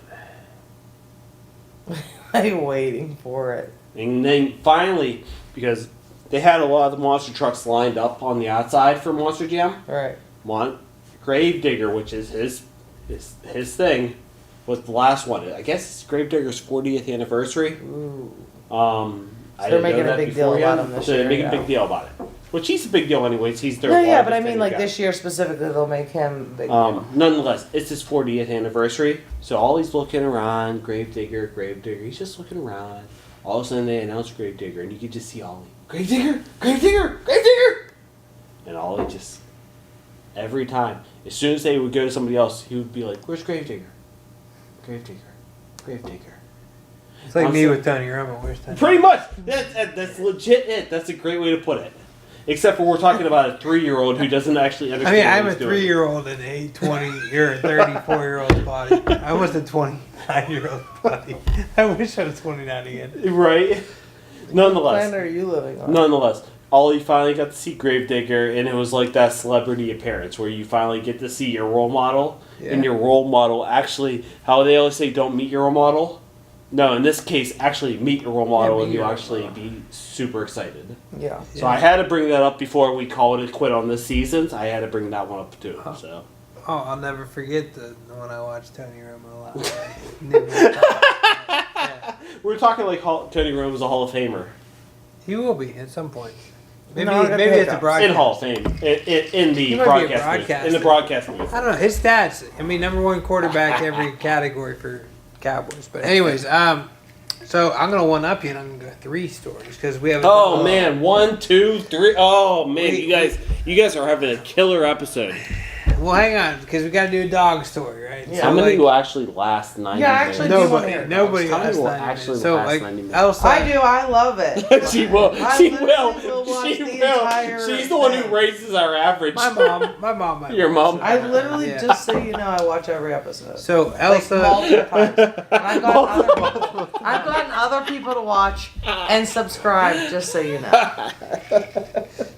I'm waiting for it. And then finally, because they had a lot of the monster trucks lined up on the outside for Monster Jam, Right. Gravedigger, which is his thing, was the last one. I guess it's Gravedigger's 40th anniversary. Ooh. I they're didn't know making a that big deal beforehand, about him this so they're year, making a yeah. big deal about it. Which he's a big deal anyways. He's their No, yeah, but I largest mean, vendor like guy. this year specifically, they'll make him big. deal. Nonetheless, it's his 40th anniversary, so Ollie's looking around, Gravedigger. He's just looking around. All of a sudden, they announce Gravedigger, and you can just see Ollie. Gravedigger! And Ollie just, every time, as soon as they would go to somebody else, he would be like, "Where's Gravedigger? Gravedigger. It's like I'm me so- with Tony Romo. Where's Tony? Pretty much. That's legit it. That's a great way to put it. Except for we're talking about a 3-year-old who doesn't actually I understand mean, I'm what a he's doing. 3-year-old in a 20 or a 34-year-old body. I was a 29-year-old body. I wish I was 29 again. Right? Nonetheless. What planet are you living on? Nonetheless, Ollie finally got to see Gravedigger, and it was like that celebrity appearance where you finally get to see your role model, and Yeah. your role model actually, how they always say, don't meet your role model. No, in this case, actually meet your role model, meet and you your role actually model. be super excited. Yeah. So I had to bring that up before we call it a quit on this season. I had to bring that one up too. So Oh, I'll never forget the when I watched Tony Romo live. Yeah. we're talking like Tony Romo's a Hall of Famer. He will be at some point. Maybe No, I got maybe the it's a hiccups. broadcast. In Hall of Fame, in the He might be a broadcast booth. broadcaster. In the broadcast booth. I don't know his stats. I mean, #1 quarterback every category for Cowboys. But anyways, So I'm gonna one up you, and I'm gonna go 3 stories because we have. Oh man, 1, 2, 3. Oh man, you guys are having a killer episode. Well, hang on, because we got to do a dog story, right? Yeah. How many will actually last 90 Yeah, minutes? actually, do wanna hear Nobody. How many last will 90 actually minutes. So last like 90 minutes? Elsa, I do. I love it. She will. I She literally will. will watch She the will. entire She's the one who thing. raises our average. my mom. might Your watch mom? it. I literally, Yeah. just so you know, I watch every episode. So Like Elsa, multiple times. And I've gotten other people to watch and subscribe, just so you know.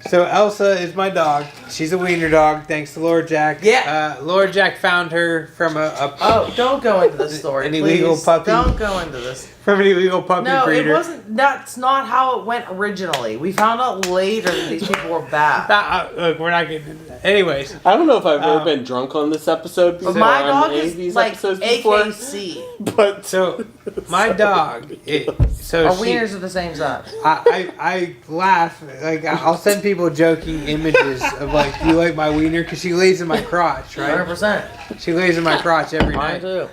so Elsa is my dog. She's a wiener dog, thanks to Lord Jack. Yeah. Lord Jack found her from a Oh, don't go into this story, An illegal please. puppy. Don't go into this. from an illegal puppy No, breeder. it wasn't. That's not how it went originally. We found out later that these people were bad. Look, we're not getting into that. Anyways, I don't know if I've ever been drunk on this episode before. But my on dog any of is these like episodes before. AKC. But so my dog. So Our she, wieners are the same size. I laugh, like I'll send people joking images of like, do you like my wiener? Because she lays in my crotch, right? 100%. She lays in my crotch every Mine night. too.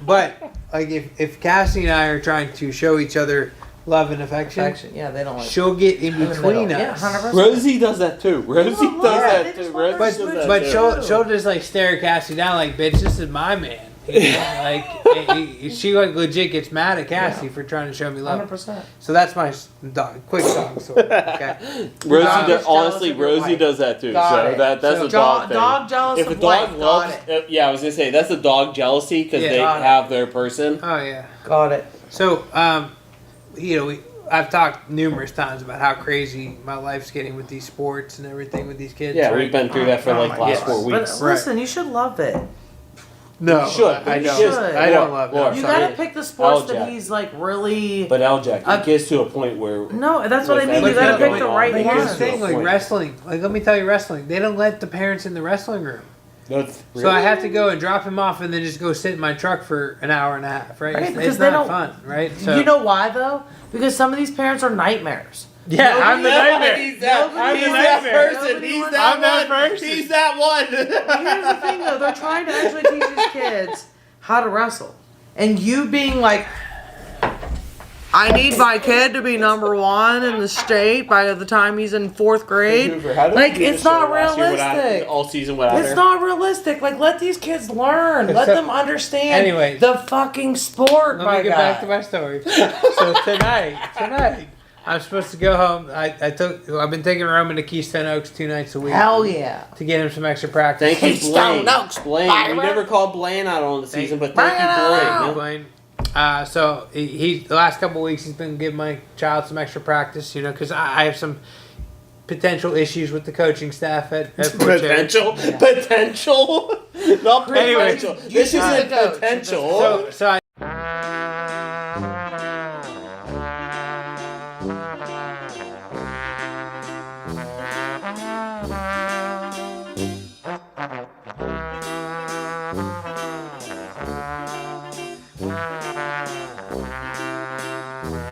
But like if Cassie and I are trying to show each other love and affection, Yeah, they don't like. she'll get in the between middle. us. Yeah, 100%. Rosie does that too. Rosie Yeah, does they that just too. want Rosie to does that But too. she'll just like stare Cassie down like, bitch, this is my man. You know? Like she like legit gets mad at Cassie for trying to show me love. 100%. So that's my quick dog story. Okay. Rosie Dog does, is honestly, jealous of your Rosie wife. does that too. Got so it. that's So a dog thing. Dog jealous If a of dog wife. loves, Got it. yeah, I was gonna say that's a dog jealousy because Yeah. they Got it. have their person. Oh yeah. Got it. So I've talked numerous times about how crazy my life's getting with these sports and everything with these kids. Yeah, right? we've been through that for Oh like the my last God. 4 But weeks. listen, you should love it. No, You should. I You don't. should. I don't love Laura, that. You Sorry. gotta pick the sports LJACK. that he's like really. But LJACK, it gets to a point where No, that's what I mean. But You gotta no, pick the but right But here's the one. thing, like Point. wrestling. Like let me tell you, wrestling. They don't let the parents in the wrestling room. that's So I have to go and drop him off and then just go sit in my truck for an hour and a half, right? Right, It's, because it's they not don't- fun, right? So You know why though? Because some of these parents are nightmares. yeah, I'm the nightmare. He's that, I'm he's the that nightmare. person. Nobody He's wants- that I'm that one. person. He's that one. Here's the thing though, they're trying to actually teach these kids how to wrestle. And you being like, I need my kid to be number 1 in the state by the time he's in 4th grade. Like, it's not realistic. All season without It's her. not realistic. Like, let these kids learn. Let So- them understand Anyways. the fucking sport, Let my me get guy. back to my story. So tonight, I'm supposed to go home. I've been taking Roman to Keystone Oaks 2 nights a week. Hell yeah. To get him some extra practice. Thank you, Keystone Blaine. Oaks, Blaine. Byron. We never called Blaine out on the season, but Bring thank it you, on. Blaine. Blaine. So he the last couple of weeks he's been giving my child some extra practice, you know, because I have some potential issues with the coaching staff at Fort Cherry. Potential, not Anyway, potential. you This should be isn't the coach. potential. So I